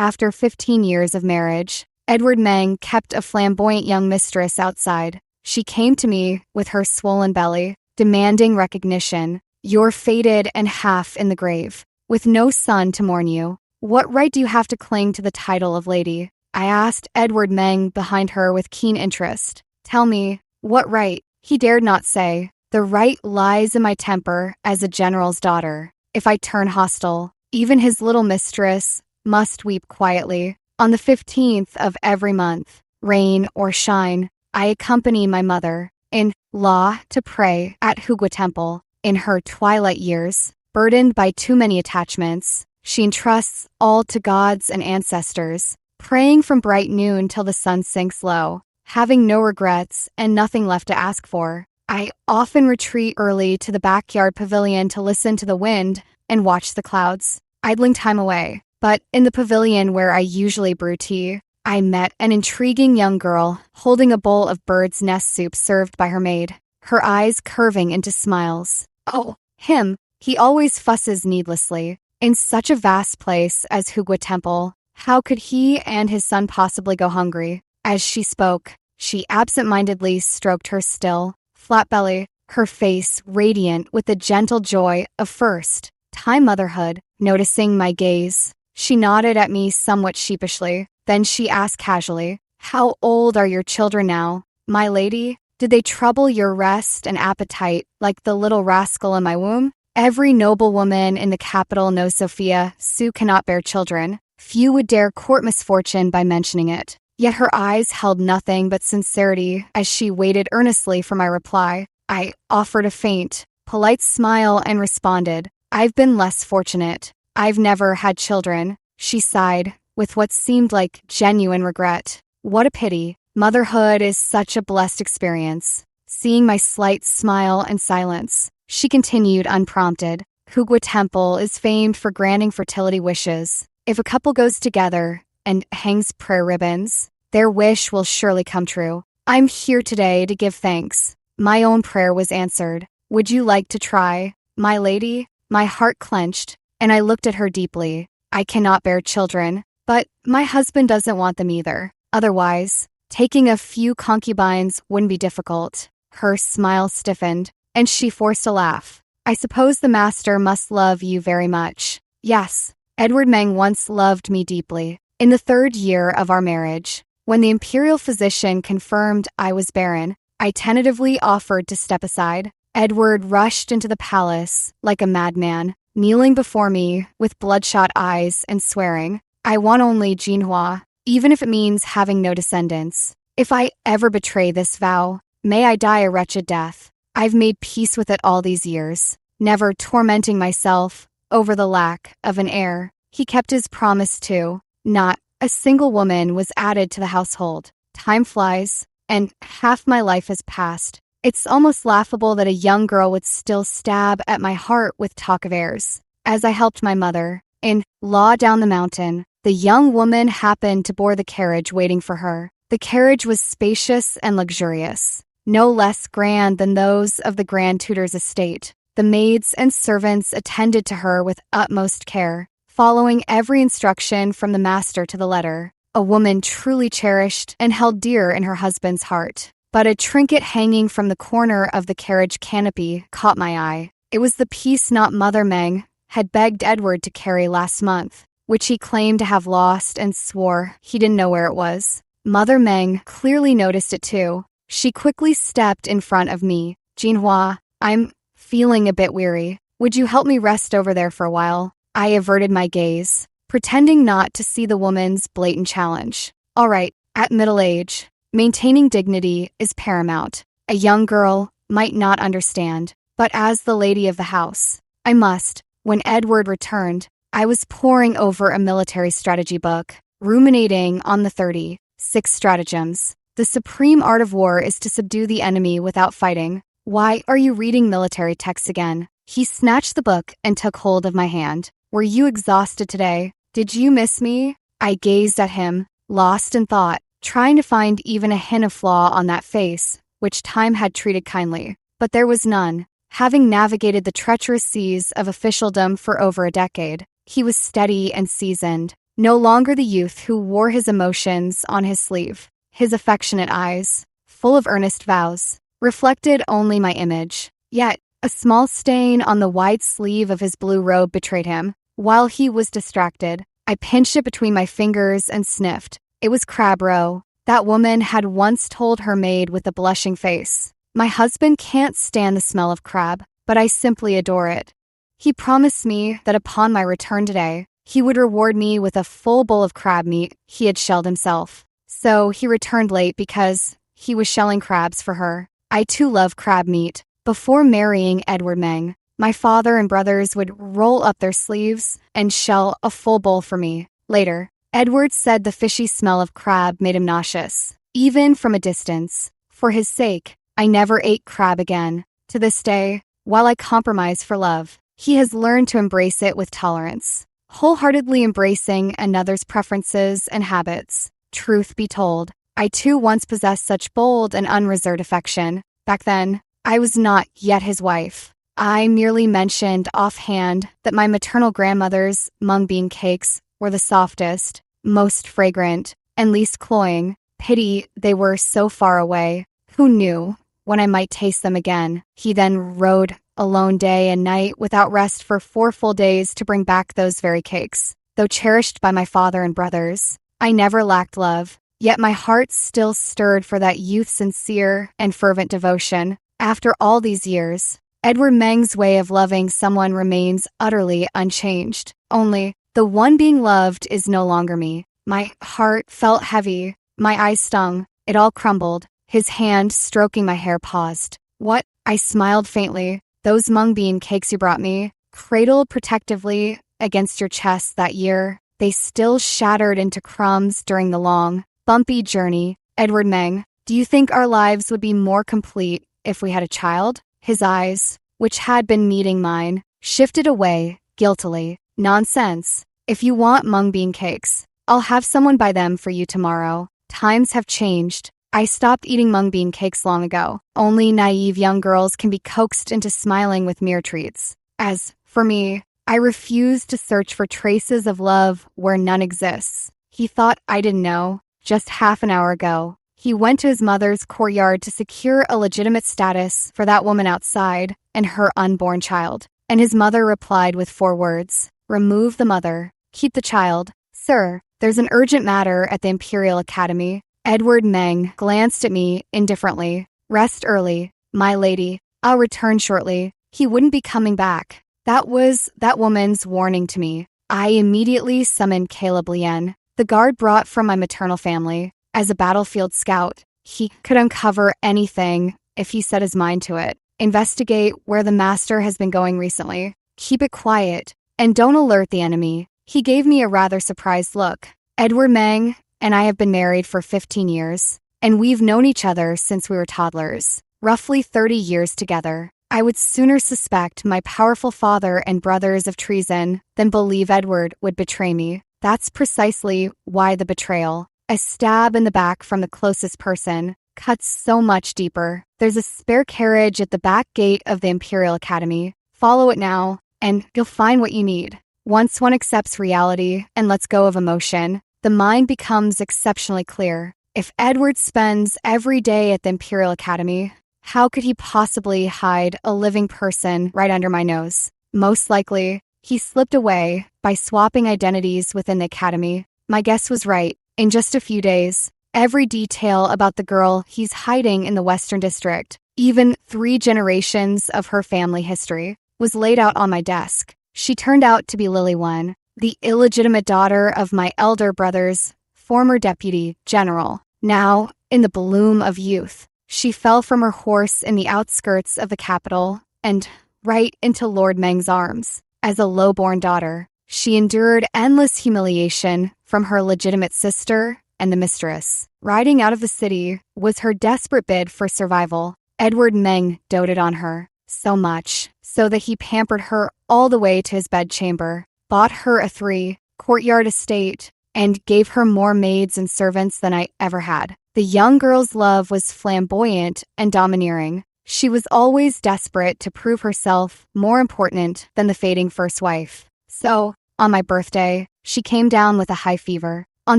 After 15 years of marriage, Edward Meng kept a flamboyant young mistress outside. She came to me with her swollen belly, demanding recognition. You're fated and half in the grave, with no son to mourn you. What right do you have to cling to the title of lady? I asked Edward Meng behind her with keen interest. Tell me, what right? He dared not say. The right lies in my temper as a general's daughter. If I turn hostile, even his little mistress must weep quietly. On the 15th of every month, rain or shine, I accompany my mother-in-law to pray at Hugua Temple. In her twilight years, burdened by too many attachments, she entrusts all to gods and ancestors, praying from bright noon till the sun sinks low, having no regrets and nothing left to ask for. I often retreat early to the backyard pavilion to listen to the wind and watch the clouds, idling time away. But in the pavilion where I usually brew tea, I met an intriguing young girl holding a bowl of bird's nest soup served by her maid, her eyes curving into smiles. Oh, him. He always fusses needlessly. In such a vast place as Hugua Temple, how could he and his son possibly go hungry? As she spoke, she absent-mindedly stroked her still, flat belly, her face radiant with the gentle joy of first-time motherhood. Noticing my gaze, she nodded at me somewhat sheepishly. Then she asked casually, "How old are your children now, my lady? Did they trouble your rest and appetite like the little rascal in my womb?" Every noblewoman in the capital knows Sophia Sue cannot bear children. Few would dare court misfortune by mentioning it. Yet her eyes held nothing but sincerity as she waited earnestly for my reply. I offered a faint, polite smile and responded, "I've been less fortunate. I've never had children." She sighed, with what seemed like genuine regret. What a pity. Motherhood is such a blessed experience. Seeing my slight smile and silence, she continued unprompted. Hugua Temple is famed for granting fertility wishes. If a couple goes together and hangs prayer ribbons, their wish will surely come true. I'm here today to give thanks. My own prayer was answered. Would you like to try, my lady? My heart clenched, and I looked at her deeply. I cannot bear children, but my husband doesn't want them either. Otherwise, taking a few concubines wouldn't be difficult. Her smile stiffened, and she forced a laugh. I suppose the master must love you very much. Yes, Edward Meng once loved me deeply. In the 3rd year of our marriage, when the imperial physician confirmed I was barren, I tentatively offered to step aside. Edward rushed into the palace like a madman, kneeling before me with bloodshot eyes and swearing, "I want only Jinhua, even if it means having no descendants. If I ever betray this vow, may I die a wretched death. I've made peace with it all these years, never tormenting myself over the lack of an heir." He kept his promise too. Not a single woman was added to the household. Time flies, and half my life has passed. It's almost laughable that a young girl would still stab at my heart with talk of heirs. As I helped my mother-in-law down the mountain, the young woman happened to board the carriage waiting for her. The carriage was spacious and luxurious, no less grand than those of the Grand Tutor's estate. The maids and servants attended to her with utmost care, following every instruction from the master to the letter. A woman truly cherished and held dear in her husband's heart. But a trinket hanging from the corner of the carriage canopy caught my eye. It was the piece not Mother Meng had begged Edward to carry last month, which he claimed to have lost and swore he didn't know where it was. Mother Meng clearly noticed it too. She quickly stepped in front of me. "Jinhua, I'm feeling a bit weary. Would you help me rest over there for a while?" I averted my gaze, pretending not to see the woman's blatant challenge. All right, at middle age, maintaining dignity is paramount. A young girl might not understand, but as the lady of the house, I must. When Edward returned, I was poring over a military strategy book, ruminating on the 36 stratagems. The supreme art of war is to subdue the enemy without fighting. Why are you reading military texts again? He snatched the book and took hold of my hand. Were you exhausted today? Did you miss me? I gazed at him, lost in thought, trying to find even a hint of flaw on that face, which time had treated kindly. But there was none. Having navigated the treacherous seas of officialdom for over a decade, he was steady and seasoned. No longer the youth who wore his emotions on his sleeve. His affectionate eyes, full of earnest vows, reflected only my image. Yet, a small stain on the wide sleeve of his blue robe betrayed him. While he was distracted, I pinched it between my fingers and sniffed. It was crab roe. That woman had once told her maid with a blushing face. My husband can't stand the smell of crab, but I simply adore it. He promised me that upon my return today, he would reward me with a full bowl of crab meat he had shelled himself. So he returned late because he was shelling crabs for her. I too love crab meat. Before marrying Edward Meng, my father and brothers would roll up their sleeves and shell a full bowl for me. Later, Edward said the fishy smell of crab made him nauseous, even from a distance. For his sake, I never ate crab again. To this day, while I compromise for love, he has learned to embrace it with tolerance, wholeheartedly embracing another's preferences and habits. Truth be told, I too once possessed such bold and unreserved affection. Back then, I was not yet his wife. I merely mentioned offhand that my maternal grandmother's mung bean cakes were the softest, most fragrant, and least cloying. Pity they were so far away. Who knew when I might taste them again? He then rode alone day and night without rest for 4 full days to bring back those very cakes. Though cherished by my father and brothers, I never lacked love, yet my heart still stirred for that youth's sincere and fervent devotion. After all these years, Edward Meng's way of loving someone remains utterly unchanged. Only, the one being loved is no longer me. My heart felt heavy, my eyes stung, it all crumbled. His hand stroking my hair paused. What? I smiled faintly. Those mung bean cakes you brought me, cradled protectively against your chest that year, they still shattered into crumbs during the long, bumpy journey. Edward Meng, do you think our lives would be more complete if we had a child? His eyes, which had been meeting mine, shifted away, guiltily. Nonsense. If you want mung bean cakes, I'll have someone buy them for you tomorrow. Times have changed. I stopped eating mung bean cakes long ago. Only naive young girls can be coaxed into smiling with mere treats. As for me, I refuse to search for traces of love where none exists. He thought I didn't know. Just half an hour ago, he went to his mother's courtyard to secure a legitimate status for that woman outside and her unborn child. And his mother replied with 4 words, "Remove the mother, keep the child." Sir, there's an urgent matter at the Imperial Academy. Edward Meng glanced at me indifferently. Rest early, my lady. I'll return shortly. He wouldn't be coming back. That was that woman's warning to me. I immediately summoned Caleb Lien, the guard brought from my maternal family. As a battlefield scout, he could uncover anything if he set his mind to it. Investigate where the master has been going recently. Keep it quiet, and don't alert the enemy. He gave me a rather surprised look. Edward Meng and I have been married for 15 years, and we've known each other since we were toddlers, roughly 30 years together. I would sooner suspect my powerful father and brothers of treason than believe Edward would betray me. That's precisely why the betrayal, a stab in the back from the closest person, cuts so much deeper. There's a spare carriage at the back gate of the Imperial Academy. Follow it now, and you'll find what you need. Once one accepts reality and lets go of emotion, the mind becomes exceptionally clear. If Edward spends every day at the Imperial Academy, how could he possibly hide a living person right under my nose? Most likely, he slipped away by swapping identities within the academy. My guess was right. In just a few days, every detail about the girl he's hiding in the Western District, even 3 generations of her family history, was laid out on my desk. She turned out to be Lily One, the illegitimate daughter of my elder brother's former deputy general. Now, in the bloom of youth, she fell from her horse in the outskirts of the capital and right into Lord Meng's arms. As a low-born daughter, she endured endless humiliation from her legitimate sister and the mistress. Riding out of the city was her desperate bid for survival. Edward Meng doted on her, so much so that he pampered her all the way to his bedchamber, bought her a 3-courtyard estate, and gave her more maids and servants than I ever had. The young girl's love was flamboyant and domineering. She was always desperate to prove herself more important than the fading first wife. So, on my birthday, She came down with a high fever. On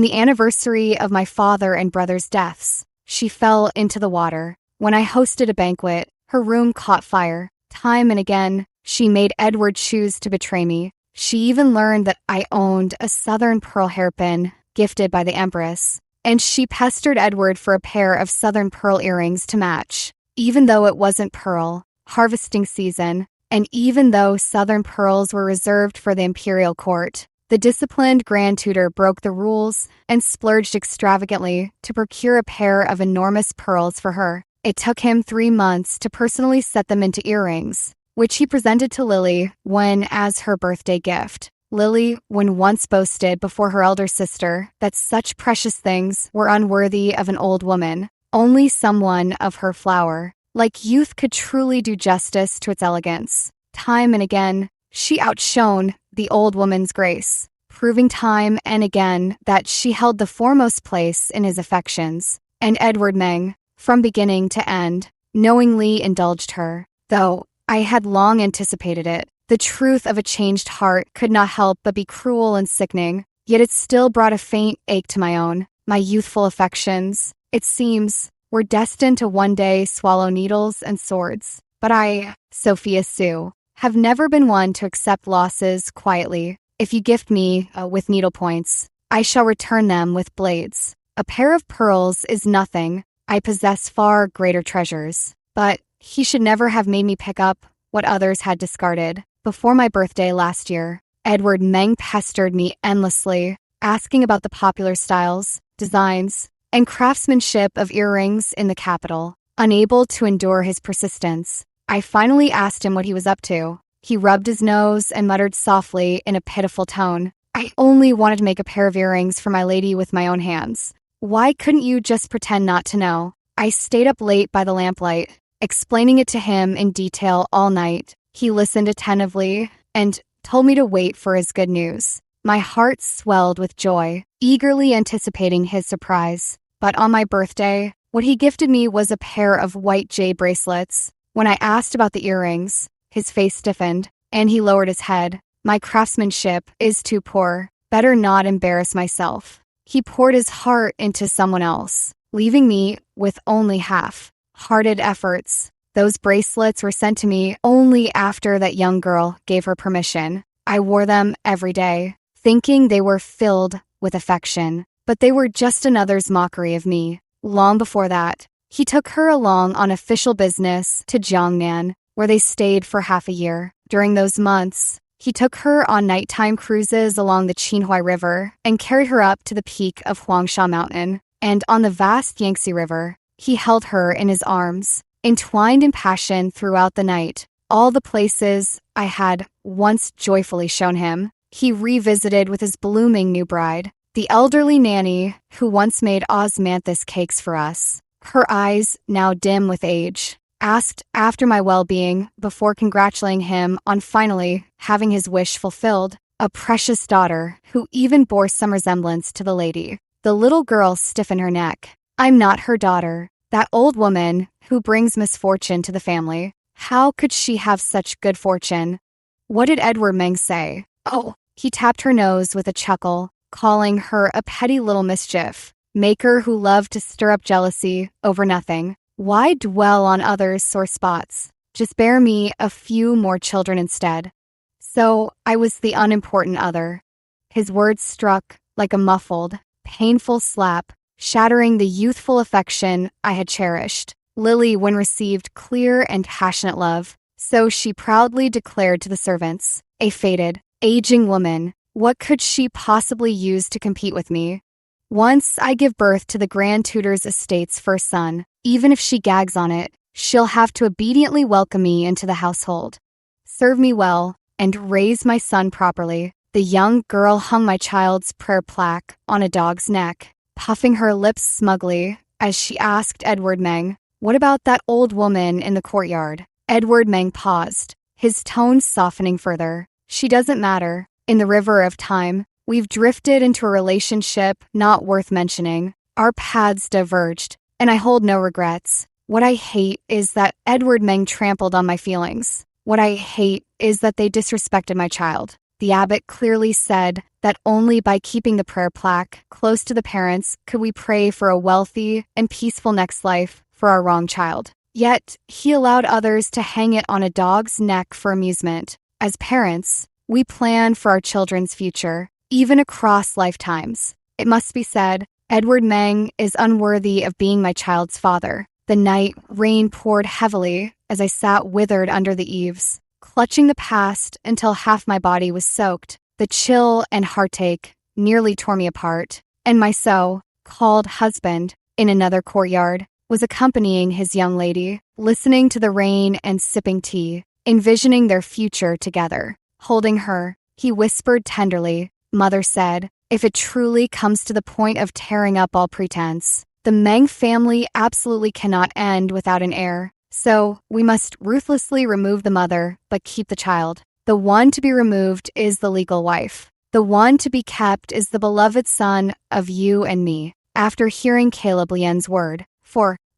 the anniversary of my father and brother's deaths, she fell into the water. When I hosted a banquet, her room caught fire. Time and again, she made Edward choose to betray me. She even learned that I owned a southern pearl hairpin gifted by the Empress, and she pestered Edward for a pair of southern pearl earrings to match. Even though it wasn't pearl harvesting season, and even though southern pearls were reserved for the imperial court, the disciplined grand tutor broke the rules and splurged extravagantly to procure a pair of enormous pearls for her. It took him 3 months to personally set them into earrings, which he presented to Lily as her birthday gift. Lily, when once boasted before her elder sister that such precious things were unworthy of an old woman, only someone of her flower, like youth, could truly do justice to its elegance. Time and again, she outshone the old woman's grace, proving time and again that she held the foremost place in his affections. And Edward Meng, from beginning to end, knowingly indulged her. Though I had long anticipated it, the truth of a changed heart could not help but be cruel and sickening, yet it still brought a faint ache to my own. My youthful affections, it seems, were destined to one day swallow needles and swords. But I, Sophia Sue, have never been one to accept losses quietly. If you gift me with needlepoints, I shall return them with blades. A pair of pearls is nothing. I possess far greater treasures. But he should never have made me pick up what others had discarded. Before my birthday last year, Edward Meng pestered me endlessly, asking about the popular styles, designs, and craftsmanship of earrings in the capital. Unable to endure his persistence, I finally asked him what he was up to. He rubbed his nose and muttered softly in a pitiful tone, "I only wanted to make a pair of earrings for my lady with my own hands. Why couldn't you just pretend not to know?" I stayed up late by the lamplight, explaining it to him in detail all night. He listened attentively and told me to wait for his good news. My heart swelled with joy, eagerly anticipating his surprise. But on my birthday, what he gifted me was a pair of white jade bracelets. When I asked about the earrings, his face stiffened, and he lowered his head. "My craftsmanship is too poor. Better not embarrass myself." He poured his heart into someone else, leaving me with only half-hearted efforts. Those bracelets were sent to me only after that young girl gave her permission. I wore them every day, thinking they were filled with affection, but they were just another's mockery of me. Long before that, he took her along on official business to Jiangnan, where they stayed for half a year. During those months, he took her on nighttime cruises along the Qinhuai River and carried her up to the peak of Huangsha Mountain. And on the vast Yangtze River, he held her in his arms, entwined in passion throughout the night. All the places I had once joyfully shown him, he revisited with his blooming new bride, the elderly nanny who once made osmanthus cakes for us. Her eyes, now dim with age, asked after my well-being before congratulating him on finally having his wish fulfilled. A precious daughter who even bore some resemblance to the lady. The little girl stiffened her neck. "I'm not her daughter. That old woman who brings misfortune to the family. How could she have such good fortune?" What did Edward Meng say? Oh, he tapped her nose with a chuckle, calling her a petty little mischief maker who loved to stir up jealousy over nothing. Why dwell on others' sore spots? Just bear me a few more children instead. So I was the unimportant other. His words struck like a muffled, painful slap, shattering the youthful affection I had cherished. Lily, when received clear and passionate love, so she proudly declared to the servants, a faded, aging woman. What could she possibly use to compete with me? Once I give birth to the Grand Tutor's estate's first son, even if she gags on it, she'll have to obediently welcome me into the household, serve me well, and raise my son properly. The young girl hung my child's prayer plaque on a dog's neck, puffing her lips smugly as she asked Edward Meng, "What about that old woman in the courtyard?" Edward Meng paused, his tone softening further. "She doesn't matter. In the river of time, we've drifted into a relationship not worth mentioning. Our paths diverged, and I hold no regrets. What I hate is that Edward Meng trampled on my feelings. What I hate is that they disrespected my child. The abbot clearly said that only by keeping the prayer plaque close to the parents could we pray for a wealthy and peaceful next life for our wrong child. Yet, he allowed others to hang it on a dog's neck for amusement. As parents, we plan for our children's future, even across lifetimes. It must be said, Edward Meng is unworthy of being my child's father. The night, rain poured heavily as I sat withered under the eaves, clutching the past until half my body was soaked. The chill and heartache nearly tore me apart, and my so-called husband, in another courtyard, was accompanying his young lady, listening to the rain and sipping tea, envisioning their future together. Holding her, he whispered tenderly, "Mother said, if it truly comes to the point of tearing up all pretense, the Meng family absolutely cannot end without an heir. So, we must ruthlessly remove the mother, but keep the child. The one to be removed is the legal wife. The one to be kept is the beloved son of you and me." After hearing Caleb Lien's word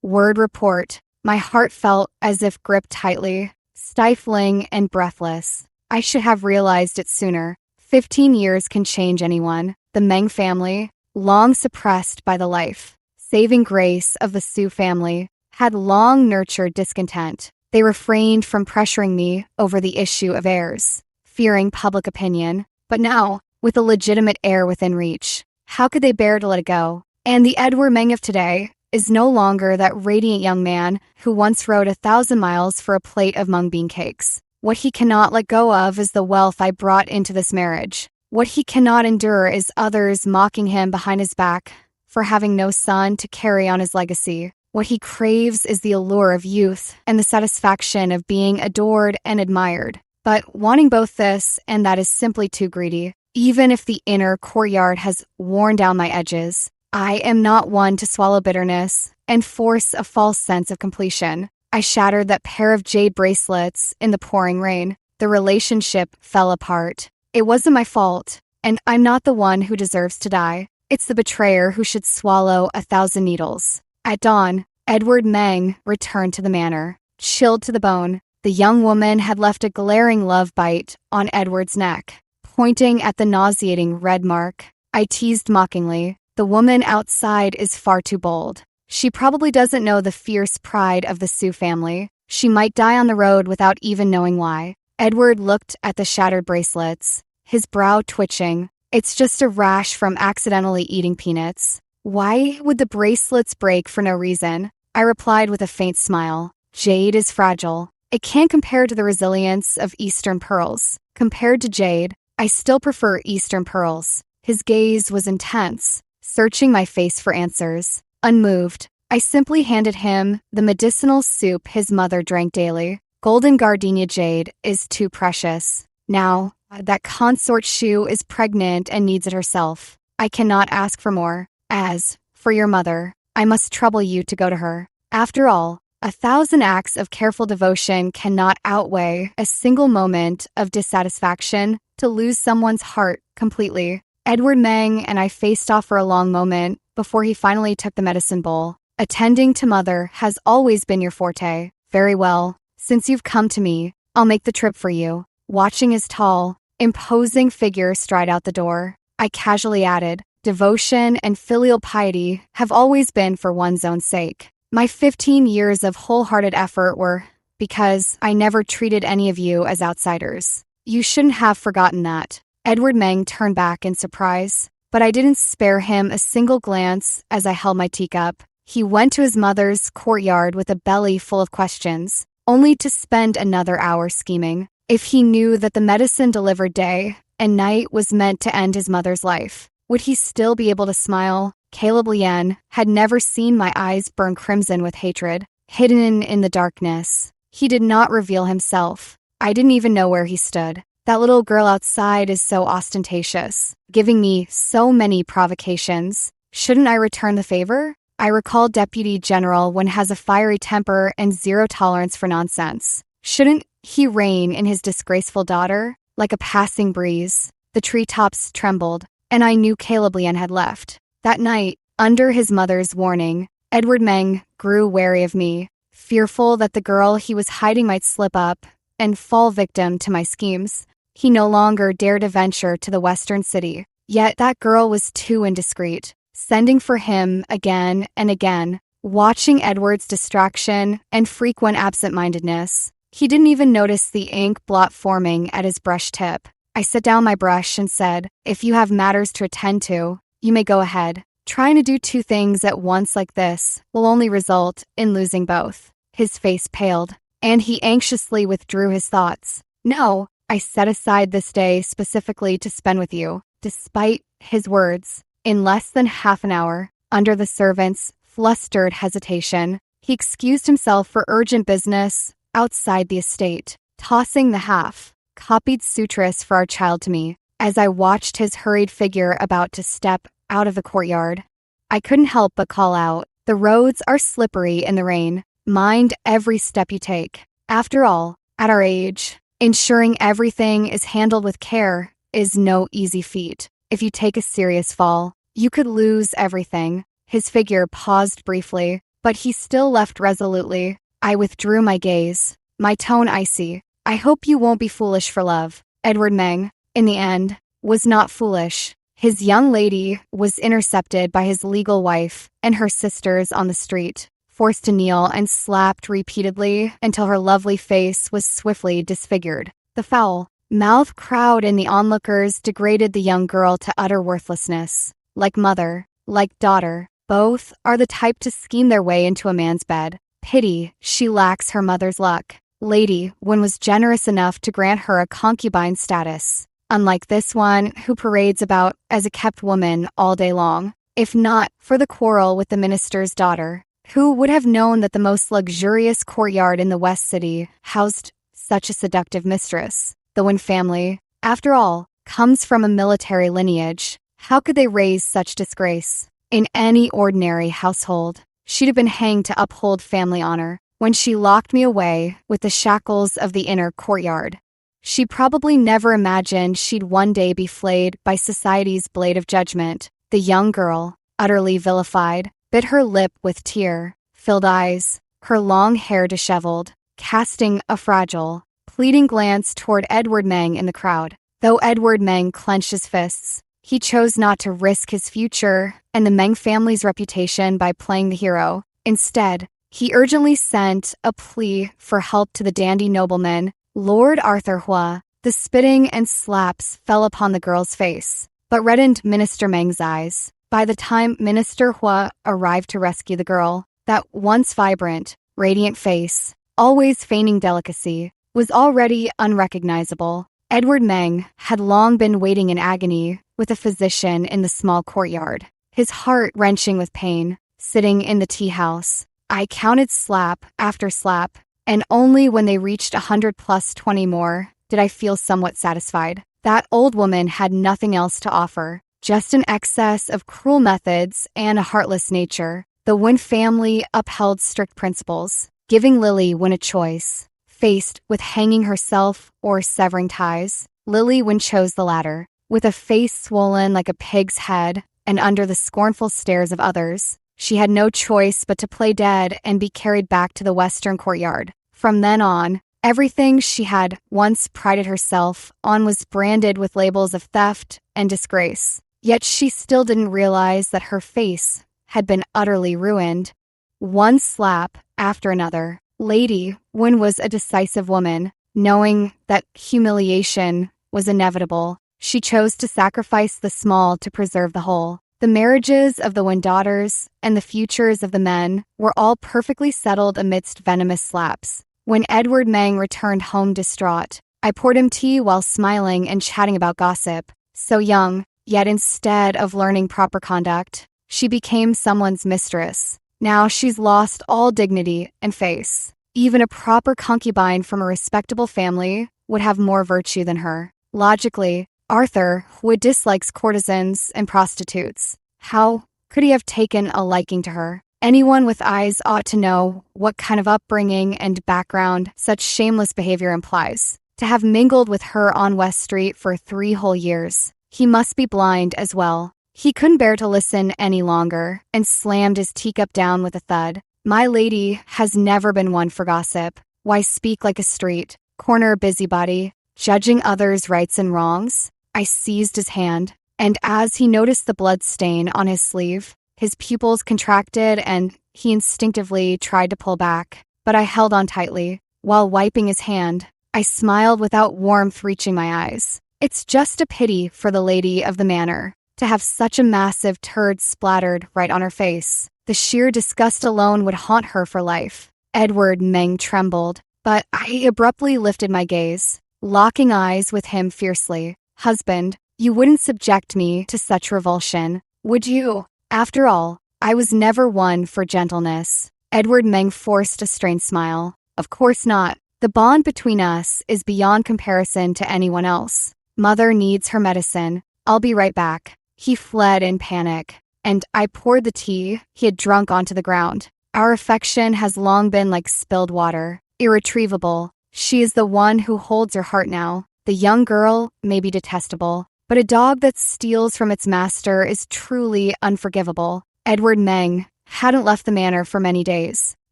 report, my heart felt as if gripped tightly, stifling and breathless. I should have realized it sooner. 15 years can change anyone. The Meng family, long suppressed by the life-saving grace of the Su family, had long nurtured discontent. They refrained from pressuring me over the issue of heirs, fearing public opinion. But now, with a legitimate heir within reach, how could they bear to let it go? And the Edward Meng of today is no longer that radiant young man who once rode 1,000 miles for a plate of mung bean cakes. What he cannot let go of is the wealth I brought into this marriage. What he cannot endure is others mocking him behind his back for having no son to carry on his legacy. What he craves is the allure of youth and the satisfaction of being adored and admired. But wanting both this and that is simply too greedy. Even if the inner courtyard has worn down my edges, I am not one to swallow bitterness and force a false sense of completion. I shattered that pair of jade bracelets in the pouring rain. The relationship fell apart. It wasn't my fault, and I'm not the one who deserves to die. It's the betrayer who should swallow 1,000 needles. At dawn, Edward Meng returned to the manor. Chilled to the bone, the young woman had left a glaring love bite on Edward's neck, pointing at the nauseating red mark. I teased mockingly, "The woman outside is far too bold. She probably doesn't know the fierce pride of the Su family. She might die on the road without even knowing why." Edward looked at the shattered bracelets, his brow twitching. "It's just a rash from accidentally eating peanuts. Why would the bracelets break for no reason?" I replied with a faint smile. "Jade is fragile. It can't compare to the resilience of Eastern pearls. Compared to jade, I still prefer Eastern pearls." His gaze was intense, searching my face for answers. Unmoved, I simply handed him the medicinal soup his mother drank daily. Golden gardenia jade is too precious. Now, that consort Shu is pregnant and needs it herself. I cannot ask for more. As for your mother, I must trouble you to go to her. After all, 1,000 acts of careful devotion cannot outweigh a single moment of dissatisfaction to lose someone's heart completely. Edward Meng and I faced off for a long moment before he finally took the medicine bowl. "Attending to mother has always been your forte. Very well. Since you've come to me, I'll make the trip for you." Watching his tall, imposing figure stride out the door, I casually added, "Devotion and filial piety have always been for one's own sake. My 15 years of wholehearted effort were because I never treated any of you as outsiders. You shouldn't have forgotten that." Edward Meng turned back in surprise, but I didn't spare him a single glance as I held my teacup. He went to his mother's courtyard with a belly full of questions, only to spend another hour scheming. If he knew that the medicine delivered day and night was meant to end his mother's life, would he still be able to smile? Caleb Lien had never seen my eyes burn crimson with hatred. Hidden in the darkness, he did not reveal himself. I didn't even know where he stood. That little girl outside is so ostentatious, giving me so many provocations. Shouldn't I return the favor? I recall Deputy General Wen has a fiery temper and zero tolerance for nonsense. Shouldn't he reign in his disgraceful daughter? Like a passing breeze, the treetops trembled, and I knew Caleb Lien had left. That night, under his mother's warning, Edward Meng grew wary of me, fearful that the girl he was hiding might slip up and fall victim to my schemes. He no longer dared to venture to the western city. Yet that girl was too indiscreet, sending for him again and again, watching Edward's distraction and frequent absent-mindedness. He didn't even notice the ink blot forming at his brush tip. I set down my brush and said, "If you have matters to attend to, you may go ahead. Trying to do two things at once like this will only result in losing both." His face paled, and he anxiously withdrew his thoughts. "No, I set aside this day specifically to spend with you." Despite his words, in less than half an hour, under the servant's flustered hesitation, he excused himself for urgent business outside the estate, tossing the half-copied sutress for our child to me. As I watched his hurried figure about to step out of the courtyard, I couldn't help but call out, "The roads are slippery in the rain. Mind every step you take." After all, at our age, ensuring everything is handled with care is no easy feat. If you take a serious fall, you could lose everything. His figure paused briefly, but he still left resolutely. I withdrew my gaze, my tone icy. "I hope you won't be foolish for love." Edward Meng, in the end, was not foolish. His young lady was intercepted by his legal wife and her sisters on the street, forced to kneel and slapped repeatedly until her lovely face was swiftly disfigured. The foul-mouthed crowd and the onlookers degraded the young girl to utter worthlessness. Like mother, like daughter, both are the type to scheme their way into a man's bed. Pity she lacks her mother's luck. Lady Wen was generous enough to grant her a concubine status, unlike this one who parades about as a kept woman all day long. If not for the quarrel with the minister's daughter, who would have known that the most luxurious courtyard in the West City housed such a seductive mistress? The Wen family, after all, comes from a military lineage. How could they raise such disgrace? In any ordinary household, she'd have been hanged to uphold family honor. When she locked me away with the shackles of the inner courtyard, she probably never imagined she'd one day be flayed by society's blade of judgment. The young girl, utterly vilified, bit her lip with tear-filled eyes, her long hair disheveled, casting a fragile, pleading glance toward Edward Meng in the crowd. Though Edward Meng clenched his fists, he chose not to risk his future and the Meng family's reputation by playing the hero. Instead, he urgently sent a plea for help to the dandy nobleman, Lord Arthur Hua. The spitting and slaps fell upon the girl's face, but reddened Minister Meng's eyes. By the time Minister Hua arrived to rescue the girl, that once vibrant, radiant face, always feigning delicacy, was already unrecognizable. Edward Meng had long been waiting in agony with a physician in the small courtyard, his heart wrenching with pain, sitting in the tea house. I counted slap after slap, and only when they reached 100 plus 20 more did I feel somewhat satisfied. That old woman had nothing else to offer, just an excess of cruel methods and a heartless nature. The Wen family upheld strict principles, giving Lily Wen a choice. Faced with hanging herself or severing ties, Lily Wen chose the latter. With a face swollen like a pig's head and under the scornful stares of others, she had no choice but to play dead and be carried back to the western courtyard. From then on, everything she had once prided herself on was branded with labels of theft and disgrace. Yet she still didn't realize that her face had been utterly ruined. One slap after another, Lady Wen was a decisive woman. Knowing that humiliation was inevitable, she chose to sacrifice the small to preserve the whole. The marriages of the Wen daughters and the futures of the men were all perfectly settled amidst venomous slaps. When Edward Meng returned home distraught, I poured him tea while smiling and chatting about gossip. So young, yet instead of learning proper conduct, she became someone's mistress. Now she's lost all dignity and face. Even a proper concubine from a respectable family would have more virtue than her. Logically, Arthur would dislike courtesans and prostitutes. How could he have taken a liking to her? Anyone with eyes ought to know what kind of upbringing and background such shameless behavior implies. To have mingled with her on West Street for 3 whole years, he must be blind as well. He couldn't bear to listen any longer and slammed his teacup down with a thud. My lady has never been one for gossip. Why speak like a street corner busybody? judging others' rights and wrongs. I seized his hand, and as he noticed the blood stain on his sleeve, his pupils contracted and he instinctively tried to pull back, but I held on tightly. While wiping his hand, I smiled without warmth reaching my eyes. It's just a pity for the lady of the manor to have such a massive turd splattered right on her face. The sheer disgust alone would haunt her for life. Edward Meng trembled, but I abruptly lifted my gaze, locking eyes with him fiercely. Husband, you wouldn't subject me to such revulsion, would you? After all, I was never one for gentleness. Edward Meng forced a strained smile. Of course not. The bond between us is beyond comparison to anyone else. Mother needs her medicine. I'll be right back. He fled in panic, and I poured the tea he had drunk onto the ground. Our affection has long been like spilled water, irretrievable. She is the one who holds your heart now. The young girl may be detestable, but a dog that steals from its master is truly unforgivable. Edward Meng hadn't left the manor for many days.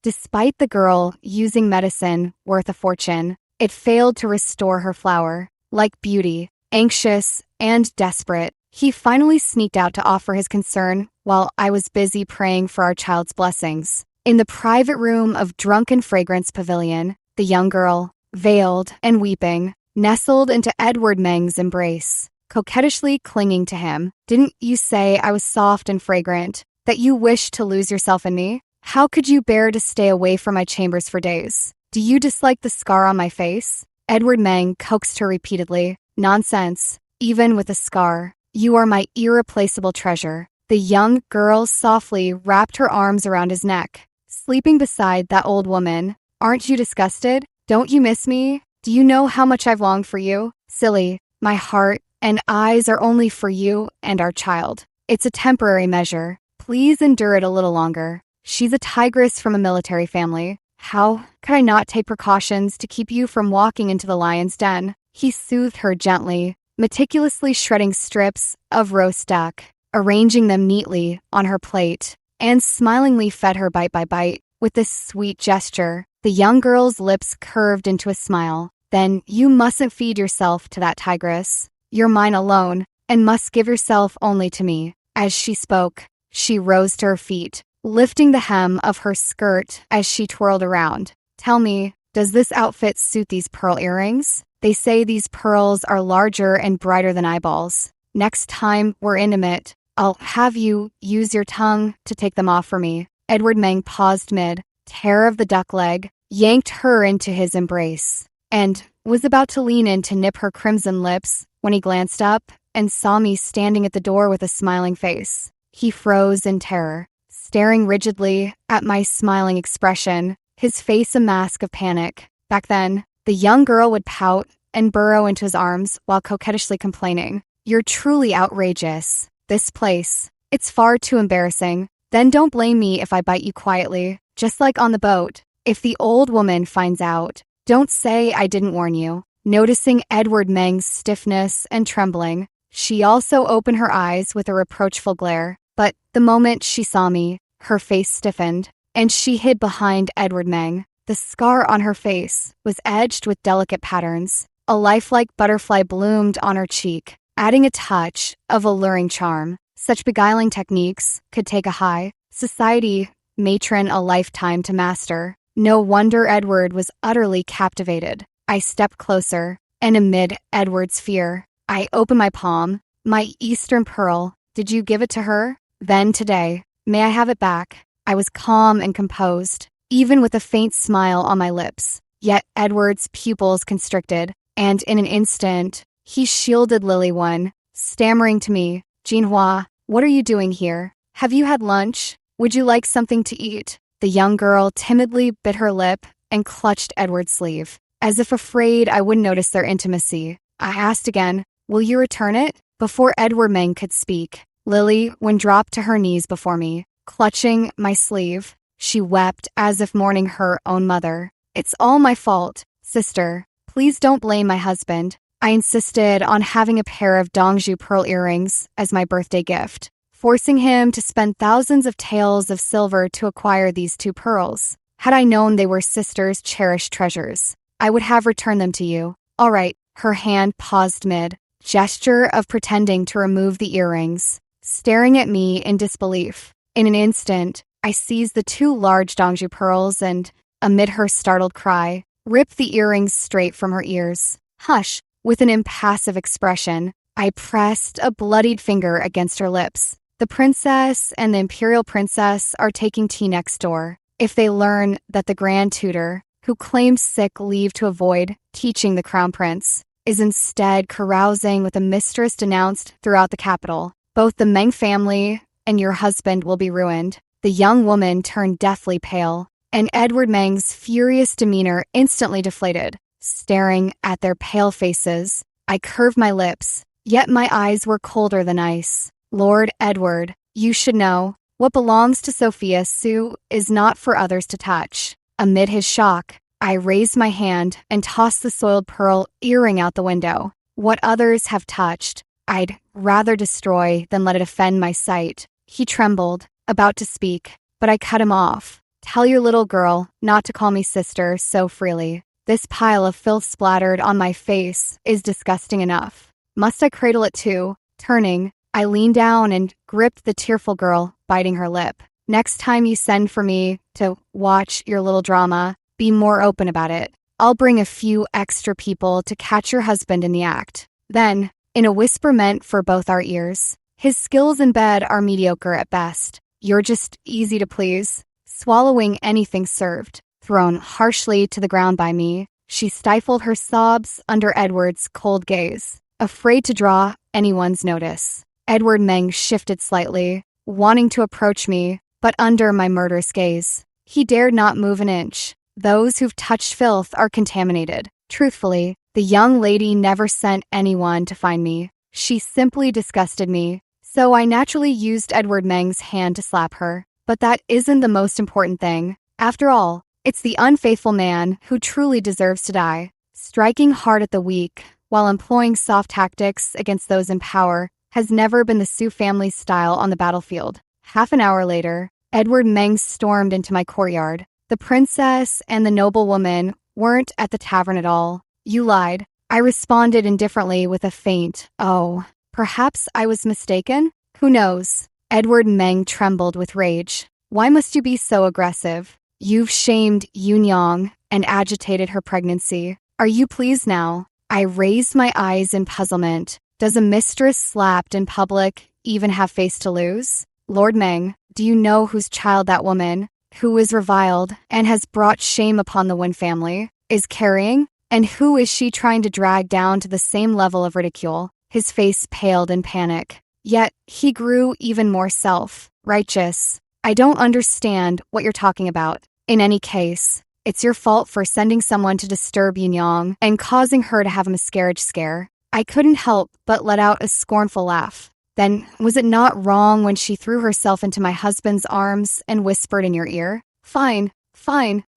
Despite the girl using medicine worth a fortune, it failed to restore her flower. Like Beauty, anxious and desperate, he finally sneaked out to offer his concern while I was busy praying for our child's blessings. In the private room of Drunken Fragrance Pavilion, the young girl, veiled and weeping, nestled into Edward Meng's embrace, coquettishly clinging to him. Didn't you say I was soft and fragrant, that you wished to lose yourself in me? How could you bear to stay away from my chambers for days? Do you dislike the scar on my face? Edward Meng coaxed her repeatedly. Nonsense. Even with a scar, you are my irreplaceable treasure. The young girl softly wrapped her arms around his neck, sleeping beside that old woman. Aren't you disgusted? Don't you miss me? Do you know how much I've longed for you? Silly, my heart and eyes are only for you and our child. It's a temporary measure. Please endure it a little longer. She's a tigress from a military family. How could I not take precautions to keep you from walking into the lion's den? He soothed her gently, meticulously shredding strips of roast duck, arranging them neatly on her plate, and smilingly fed her bite by bite. With this sweet gesture, the young girl's lips curved into a smile. Then you mustn't feed yourself to that tigress. You're mine alone, and must give yourself only to me. As she spoke, she rose to her feet, lifting the hem of her skirt as she twirled around. Tell me, does this outfit suit these pearl earrings? They say these pearls are larger and brighter than eyeballs. Next time we're intimate, I'll have you use your tongue to take them off for me. Edward Meng paused mid, tear of the duck leg, yanked her into his embrace, and was about to lean in to nip her crimson lips when he glanced up and saw me standing at the door with a smiling face. He froze in terror, staring rigidly at my smiling expression, his face a mask of panic. Back then, the young girl would pout and burrow into his arms while coquettishly complaining. You're truly outrageous. This place, it's far too embarrassing. Then don't blame me if I bite you quietly, just like on the boat. If the old woman finds out, don't say I didn't warn you. Noticing Edward Meng's stiffness and trembling, she also opened her eyes with a reproachful glare. But the moment she saw me, her face stiffened, and she hid behind Edward Meng. The scar on her face was edged with delicate patterns. A lifelike butterfly bloomed on her cheek, adding a touch of alluring charm. Such beguiling techniques could take a high society matron a lifetime to master. No wonder Edward was utterly captivated. I stepped closer, and amid Edward's fear, I opened my palm. My Eastern pearl, did you give it to her? Then today, may I have it back? I was calm and composed, even with a faint smile on my lips. Yet Edward's pupils constricted, and in an instant, he shielded Lily One, stammering to me, Jinhua, what are you doing here? Have you had lunch? Would you like something to eat? The young girl timidly bit her lip and clutched Edward's sleeve, as if afraid I wouldn't notice their intimacy. I asked again, will you return it? Before Edward Meng could speak, Lily, when dropped to her knees before me, clutching my sleeve, she wept as if mourning her own mother. It's all my fault, sister. Please don't blame my husband. I insisted on having a pair of Dongju pearl earrings as my birthday gift, forcing him to spend thousands of taels of silver to acquire these two pearls. Had I known they were sister's cherished treasures, I would have returned them to you. All right, Her hand paused mid-gesture of pretending to remove the earrings, staring at me in disbelief. In an instant, I seized the two large Dongju pearls and, amid her startled cry, ripped the earrings straight from her ears. Hush! With an impassive expression, I pressed a bloodied finger against her lips. The princess and the imperial princess are taking tea next door. If they learn that the grand tutor, who claims sick leave to avoid teaching the crown prince, is instead carousing with a mistress denounced throughout the capital, both the Meng family and your husband will be ruined. The young woman turned deathly pale, and Edward Meng's furious demeanor instantly deflated. Staring at their pale faces, I curved my lips, yet my eyes were colder than ice. Lord Edward, you should know, what belongs to Sophia Sue is not for others to touch. Amid his shock, I raised my hand and tossed the soiled pearl earring out the window. What others have touched, I'd rather destroy than let it offend my sight. He trembled, about to speak, but I cut him off. Tell your little girl not to call me sister so freely. This pile of filth splattered on my face is disgusting enough. Must I cradle it too? Turning, I leaned down and gripped the tearful girl, biting her lip. Next time you send for me to watch your little drama, be more open about it. I'll bring a few extra people to catch your husband in the act. Then, in a whisper meant for both our ears, his skills in bed are mediocre at best. You're just easy to please. Swallowing anything served, thrown harshly to the ground by me, she stifled her sobs under Edward's cold gaze, afraid to draw anyone's notice. Edward Meng shifted slightly, wanting to approach me, but under my murderous gaze. He dared not move an inch. Those who've touched filth are contaminated. Truthfully, the young lady never sent anyone to find me. She simply disgusted me, so I naturally used Edward Meng's hand to slap her. But that isn't the most important thing. After all, it's the unfaithful man who truly deserves to die. Striking hard at the weak, while employing soft tactics against those in power, has never been the Sue family's style on the battlefield. Half an hour later, Edward Meng stormed into my courtyard. The princess and the noblewoman weren't at the tavern at all. You lied. I responded indifferently with a faint, oh, perhaps I was mistaken? Who knows? Edward Meng trembled with rage. Why must you be so aggressive? You've shamed Yunyang and agitated her pregnancy. Are you pleased now? I raised my eyes in puzzlement. Does a mistress slapped in public even have face to lose? Lord Meng, do you know whose child that woman, who is reviled and has brought shame upon the Wen family, is carrying? And who is she trying to drag down to the same level of ridicule? His face paled in panic. Yet he grew even more self-righteous. I don't understand what you're talking about. In any case, it's your fault for sending someone to disturb Yunyang and causing her to have a miscarriage scare. I couldn't help but let out a scornful laugh. Then, was it not wrong when she threw herself into my husband's arms and whispered in your ear? Fine,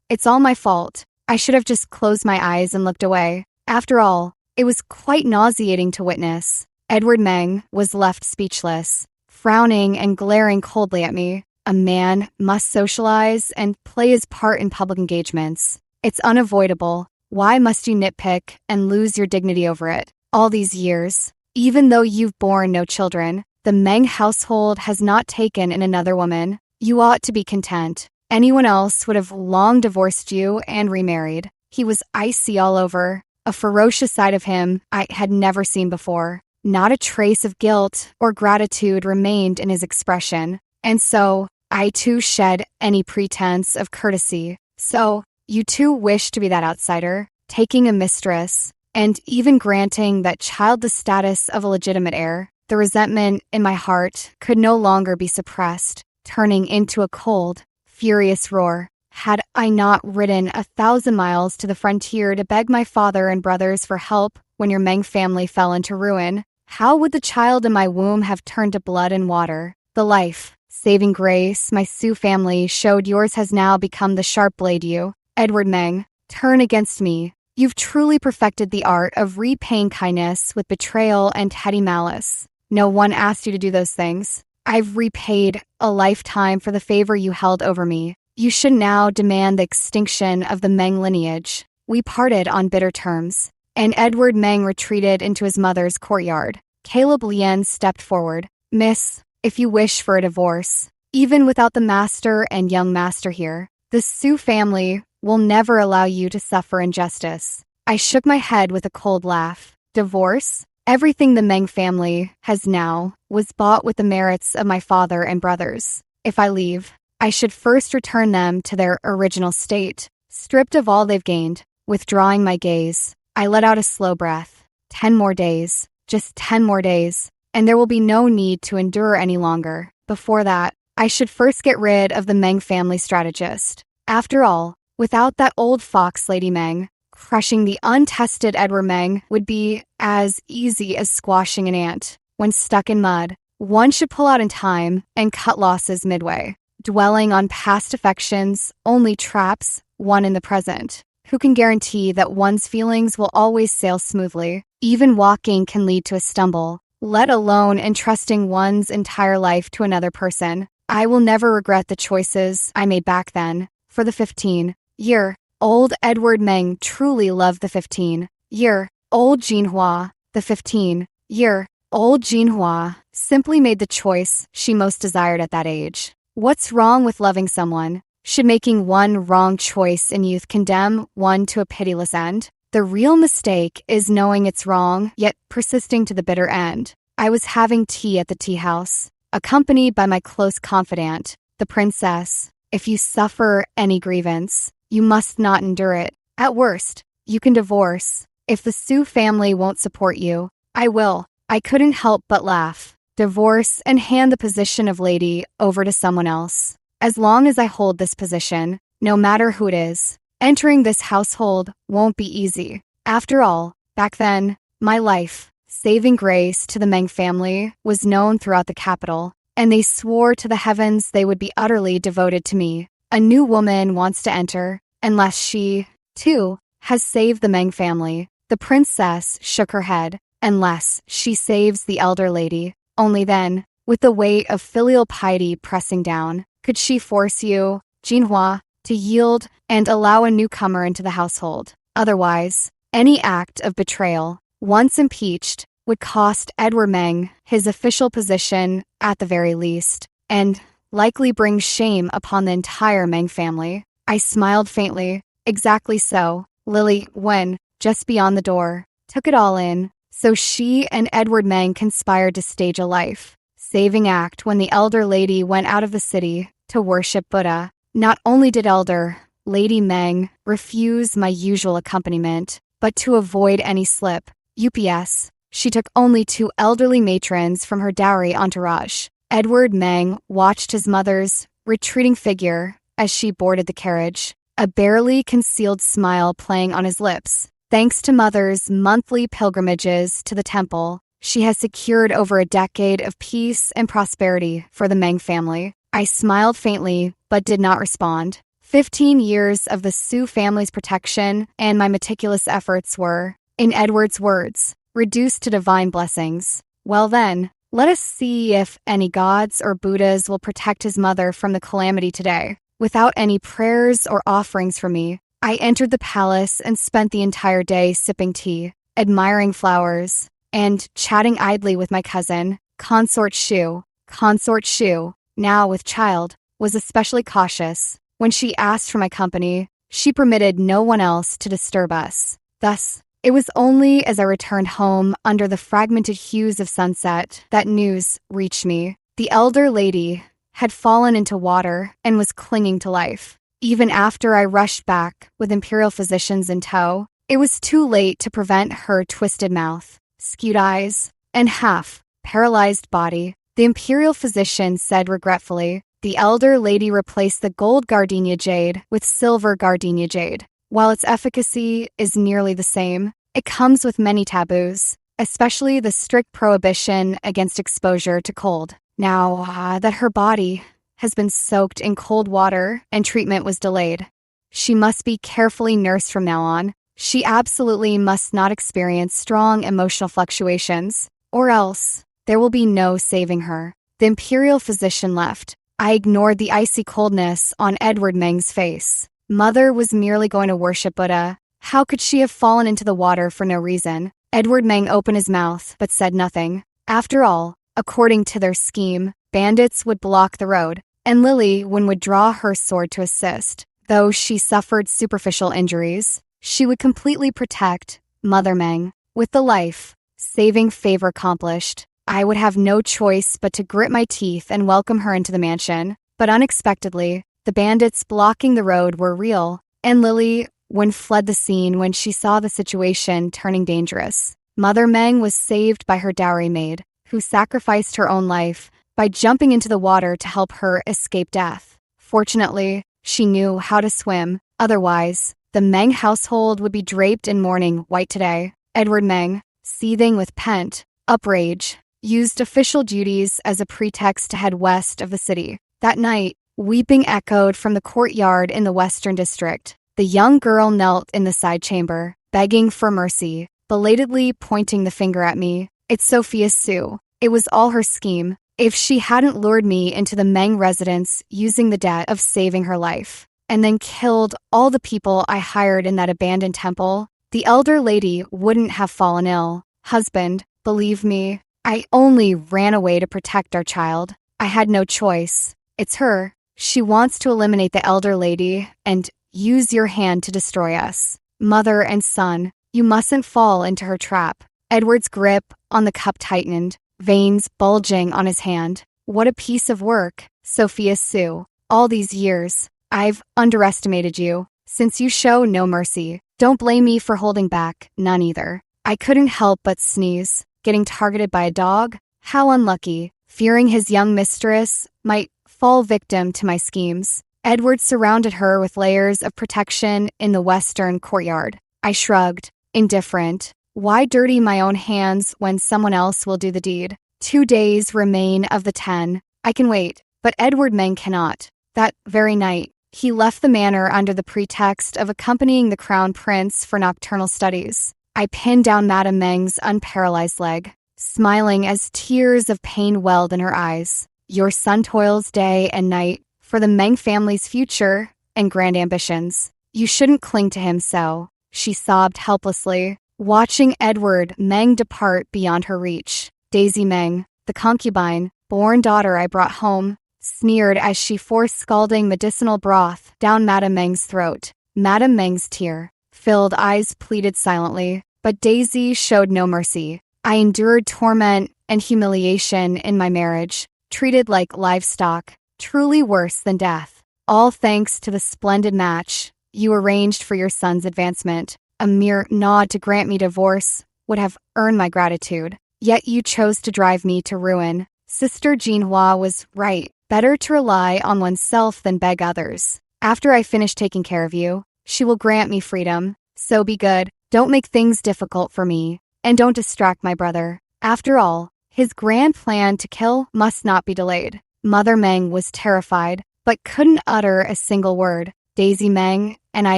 it's all my fault. I should have just closed my eyes and looked away. After all, it was quite nauseating to witness. Edward Meng was left speechless, frowning and glaring coldly at me. A man must socialize and play his part in public engagements. It's unavoidable. Why must you nitpick and lose your dignity over it? All these years, even though you've borne no children, the Meng household has not taken in another woman. You ought to be content. Anyone else would have long divorced you and remarried. He was icy all over, a ferocious side of him I had never seen before. Not a trace of guilt or gratitude remained in his expression, and so I too shed any pretense of courtesy. So, you too wish to be that outsider, taking a mistress, and even granting that child the status of a legitimate heir. The resentment in my heart could no longer be suppressed, turning into a cold, furious roar. Had I not ridden 1,000 miles to the frontier to beg my father and brothers for help when your Meng family fell into ruin, how would the child in my womb have turned to blood and water? The life, saving grace my Sue family showed yours has now become the sharp blade you, Edward Meng, turn against me. You've truly perfected the art of repaying kindness with betrayal and heady malice. No one asked you to do those things. I've repaid a lifetime for the favor you held over me. You should now demand the extinction of the Meng lineage. We parted on bitter terms. and Edward Meng retreated into his mother's courtyard. Caleb Lien stepped forward. Miss, if you wish for a divorce, even without the master and young master here, the Su family will never allow you to suffer injustice. I shook my head with a cold laugh. Divorce? Everything the Meng family has now was bought with the merits of my father and brothers. If I leave, I should first return them to their original state, stripped of all they've gained. Withdrawing my gaze, I let out a slow breath. 10 more days, just 10 more days, and there will be no need to endure any longer. Before that, I should first get rid of the Meng family strategist. After all, without that old fox Lady Meng, crushing the untested Edward Meng would be as easy as squashing an ant. When stuck in mud, one should pull out in time and cut losses midway. Dwelling on past affections only traps one in the present. Who can guarantee that one's feelings will always sail smoothly? Even walking can lead to a stumble, let alone entrusting one's entire life to another person. I will never regret the choices I made back then. For the 15-year-old Edward Meng truly loved the 15-year-old Jinhua. The 15-year-old Jinhua simply made the choice she most desired at that age. What's wrong with loving someone? Should making one wrong choice in youth condemn one to a pitiless end? The real mistake is knowing it's wrong, yet persisting to the bitter end. I was having tea at the tea house, accompanied by my close confidant, the princess. If you suffer any grievance, you must not endure it. At worst, you can divorce. If the Su family won't support you, I will. I couldn't help but laugh. Divorce and hand the position of lady over to someone else. As long as I hold this position, no matter who it is, entering this household won't be easy. After all, back then, my life, saving grace to the Meng family, was known throughout the capital, and they swore to the heavens they would be utterly devoted to me. A new woman wants to enter, unless she, too, has saved the Meng family. The princess shook her head. Unless she saves the elder lady. Only then, with the weight of filial piety pressing down, could she force you, Jinhua, to yield and allow a newcomer into the household. Otherwise, any act of betrayal, once impeached, would cost Edward Meng his official position at the very least, and likely bring shame upon the entire Meng family. I smiled faintly. Exactly so. Lily Wen, just beyond the door, took it all in. So she and Edward Meng conspired to stage a life-saving act when the elder lady went out of the city to worship Buddha. Not only did elder Lady Meng refuse my usual accompaniment, but to avoid any slip, UPS, she took only 2 elderly matrons from her dowry entourage. Edward Meng watched his mother's retreating figure as she boarded the carriage, a barely concealed smile playing on his lips. Thanks to Mother's monthly pilgrimages to the temple, she has secured over a decade of peace and prosperity for the Meng family. I smiled faintly, but did not respond. 15 years of the Su family's protection and my meticulous efforts were, in Edward's words, reduced to divine blessings. Well then, let us see if any gods or Buddhas will protect his mother from the calamity today. Without any prayers or offerings from me, I entered the palace and spent the entire day sipping tea, admiring flowers, and chatting idly with my cousin, Consort Shu. Consort Shu, now with child, was especially cautious. When she asked for my company, she permitted no one else to disturb us. Thus, it was only as I returned home under the fragmented hues of sunset that news reached me. The elder lady had fallen into water and was clinging to life. Even after I rushed back with imperial physicians in tow, it was too late to prevent her twisted mouth, skewed eyes, and half-paralyzed body. The imperial physician said regretfully, the elder lady replaced the gold gardenia jade with silver gardenia jade. While its efficacy is nearly the same, it comes with many taboos, especially the strict prohibition against exposure to cold. Now that her body has been soaked in cold water and treatment was delayed, she must be carefully nursed from now on. She absolutely must not experience strong emotional fluctuations, or else there will be no saving her. The imperial physician left. I ignored the icy coldness on Edward Meng's face. Mother was merely going to worship Buddha. How could she have fallen into the water for no reason? Edward Meng opened his mouth but said nothing. After all, according to their scheme, bandits would block the road, and Lily would draw her sword to assist. Though she suffered superficial injuries, she would completely protect Mother Meng. With the life-saving favor accomplished, I would have no choice but to grit my teeth and welcome her into the mansion. But unexpectedly, the bandits blocking the road were real, and Lily fled the scene when she saw the situation turning dangerous. Mother Meng was saved by her dowry maid, who sacrificed her own life by jumping into the water to help her escape death. Fortunately, she knew how to swim. Otherwise, the Meng household would be draped in mourning white today. Edward Meng, seething with pent-up rage, used official duties as a pretext to head west of the city. That night, weeping echoed from the courtyard in the Western District. The young girl knelt in the side chamber, begging for mercy, belatedly pointing the finger at me. It's Sophia Sue. It was all her scheme. If she hadn't lured me into the Meng residence using the debt of saving her life, and then killed all the people I hired in that abandoned temple, the elder lady wouldn't have fallen ill. Husband, believe me, I only ran away to protect our child. I had no choice. It's her. She wants to eliminate the elder lady and use your hand to destroy us. Mother and son, you mustn't fall into her trap. Edward's grip on the cup tightened, veins bulging on his hand. What a piece of work, Sophia Sue. All these years, I've underestimated you. Since you show no mercy, don't blame me for holding back, none either. I couldn't help but sneeze. Getting targeted by a dog? How unlucky. Fearing his young mistress might fall victim to my schemes, Edward surrounded her with layers of protection in the western courtyard. I shrugged, indifferent. Why dirty my own hands when someone else will do the deed? 2 days remain of the 10. I can wait, but Edward Meng cannot. That very night, he left the manor under the pretext of accompanying the crown prince for nocturnal studies. I pinned down Madame Meng's unparalyzed leg, smiling as tears of pain welled in her eyes. Your son toils day and night for the Meng family's future and grand ambitions. You shouldn't cling to him so, she sobbed helplessly, watching Edward Meng depart beyond her reach. Daisy Meng, the concubine, born daughter I brought home, sneered as she forced scalding medicinal broth down Madame Meng's throat. Madame Meng's tear-filled eyes pleaded silently, but Daisy showed no mercy. I endured torment and humiliation in my marriage, treated like livestock, truly worse than death. All thanks to the splendid match you arranged for your son's advancement. A mere nod to grant me divorce would have earned my gratitude. Yet you chose to drive me to ruin. Sister Jinhua was right. Better to rely on oneself than beg others. After I finish taking care of you, she will grant me freedom. So be good. Don't make things difficult for me. And don't distract my brother. After all, his grand plan to kill must not be delayed. Mother Meng was terrified, but couldn't utter a single word. Daisy Meng and I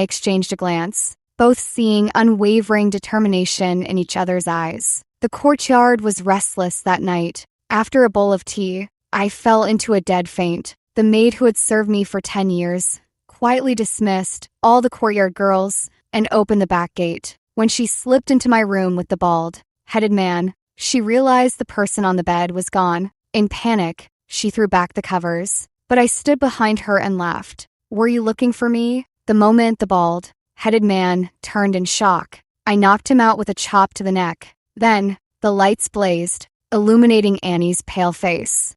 exchanged a glance, both seeing unwavering determination in each other's eyes. The courtyard was restless that night. After a bowl of tea, I fell into a dead faint. The maid who had served me for 10 years quietly dismissed all the courtyard girls and opened the back gate. When she slipped into my room with the bald-headed man, she realized the person on the bed was gone. In panic, she threw back the covers, but I stood behind her and laughed. Were you looking for me? The moment the bald-headed man turned in shock, I knocked him out with a chop to the neck. Then, the lights blazed, illuminating Annie's pale face.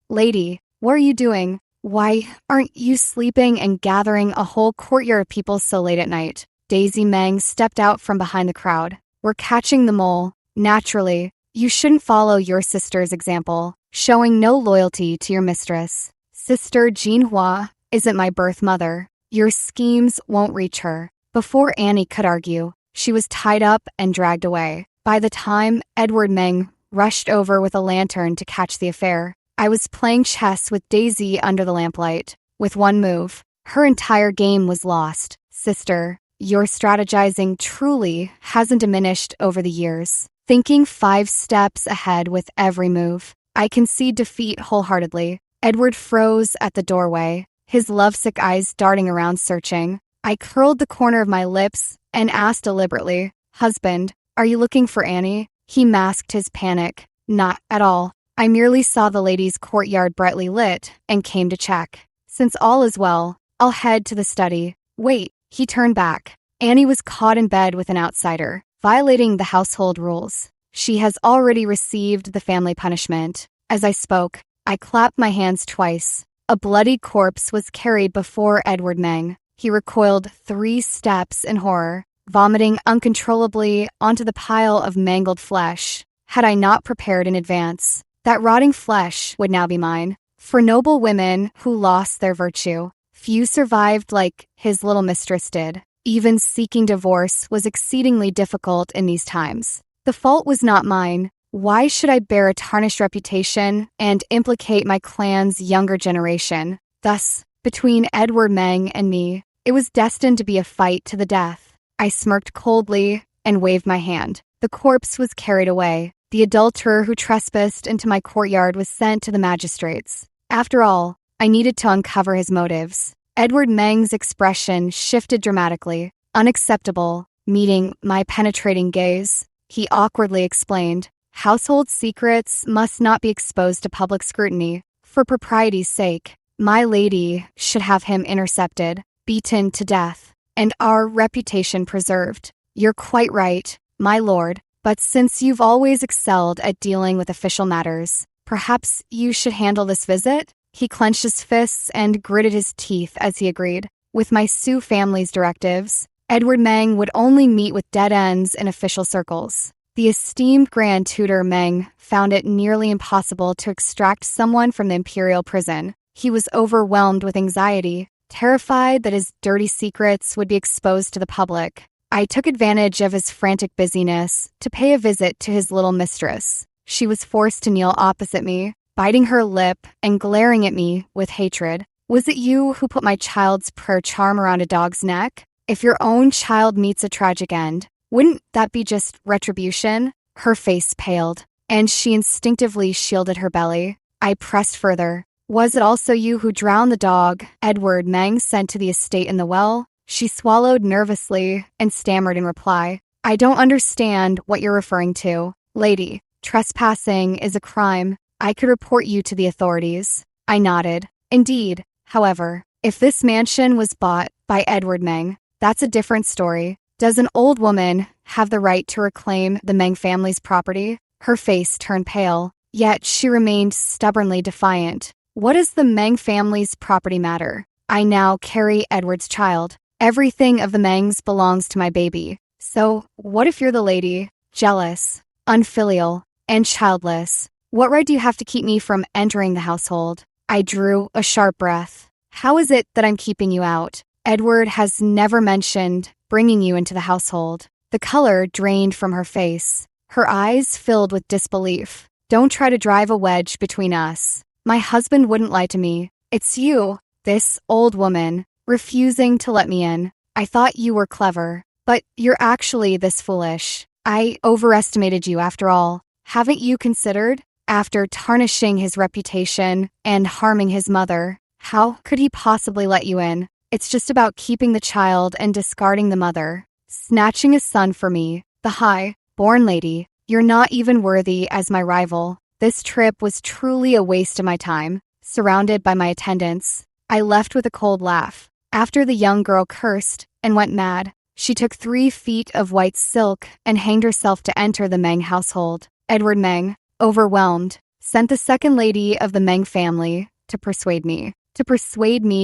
Lady, what are you doing? Why aren't you sleeping and gathering a whole courtyard of people so late at night? Daisy Meng stepped out from behind the crowd. We're catching the mole. Naturally, you shouldn't follow your sister's example, showing no loyalty to your mistress. Sister Jinhua isn't my birth mother. Your schemes won't reach her. Before Annie could argue, she was tied up and dragged away. By the time Edward Meng rushed over with a lantern to catch the affair, I was playing chess with Daisy under the lamplight. With one move, her entire game was lost. Sister, your strategizing truly hasn't diminished over the years. Thinking 5 steps ahead with every move, I concede defeat wholeheartedly. Edward froze at the doorway, his lovesick eyes darting around searching. I curled the corner of my lips and asked deliberately, "Husband, are you looking for Annie?" He masked his panic. "Not at all. I merely saw the lady's courtyard brightly lit and came to check. Since all is well, I'll head to the study." "Wait," he turned back. "Annie was caught in bed with an outsider, violating the household rules. She has already received the family punishment." As I spoke, I clapped my hands twice. A bloody corpse was carried before Edward Meng. He recoiled 3 steps in horror, vomiting uncontrollably onto the pile of mangled flesh. Had I not prepared in advance, that rotting flesh would now be mine. For noble women who lost their virtue, few survived like his little mistress did. Even seeking divorce was exceedingly difficult in these times. The fault was not mine. Why should I bear a tarnished reputation and implicate my clan's younger generation? Thus, between Edward Meng and me, it was destined to be a fight to the death. I smirked coldly and waved my hand. The corpse was carried away. The adulterer who trespassed into my courtyard was sent to the magistrates. After all, I needed to uncover his motives. Edward Meng's expression shifted dramatically. Unacceptable, meeting my penetrating gaze. He awkwardly explained, "Household secrets must not be exposed to public scrutiny. For propriety's sake, my lady should have him intercepted, beaten to death, and our reputation preserved." "You're quite right, my lord, but since you've always excelled at dealing with official matters, perhaps you should handle this visit?" He clenched his fists and gritted his teeth as he agreed. With my Sioux family's directives, Edward Meng would only meet with dead ends in official circles. The esteemed Grand Tutor Meng found it nearly impossible to extract someone from the imperial prison. He was overwhelmed with anxiety, terrified that his dirty secrets would be exposed to the public. I took advantage of his frantic busyness to pay a visit to his little mistress. She was forced to kneel opposite me, biting her lip and glaring at me with hatred. "Was it you who put my child's prayer charm around a dog's neck? If your own child meets a tragic end, wouldn't that be just retribution?" Her face paled, and she instinctively shielded her belly. I pressed further. "Was it also you who drowned the dog Edward Meng sent to the estate in the well?" She swallowed nervously and stammered in reply. "I don't understand what you're referring to. Lady, trespassing is a crime. I could report you to the authorities." I nodded. "Indeed, however, if this mansion was bought by Edward Meng, that's a different story. Does an old woman have the right to reclaim the Meng family's property?" Her face turned pale, yet she remained stubbornly defiant. "What does the Meng family's property matter? I now carry Edward's child. Everything of the Mengs belongs to my baby. So, what if you're the lady, jealous, unfilial, and childless? What right do you have to keep me from entering the household?" I drew a sharp breath. "How is it that I'm keeping you out? Edward has never mentioned bringing you into the household." The color drained from her face. Her eyes filled with disbelief. "Don't try to drive a wedge between us. My husband wouldn't lie to me. It's you, this old woman, refusing to let me in. I thought you were clever, but you're actually this foolish. I overestimated you after all. Haven't you considered? After tarnishing his reputation and harming his mother, how could he possibly let you in? It's just about keeping the child and discarding the mother. Snatching a son for me, the high-born lady. You're not even worthy as my rival." This trip was truly a waste of my time. Surrounded by my attendants, I left with a cold laugh. After the young girl cursed and went mad, she took 3 feet of white silk and hanged herself to enter the Meng household. Edward Meng, overwhelmed, sent the second lady of the Meng family to persuade me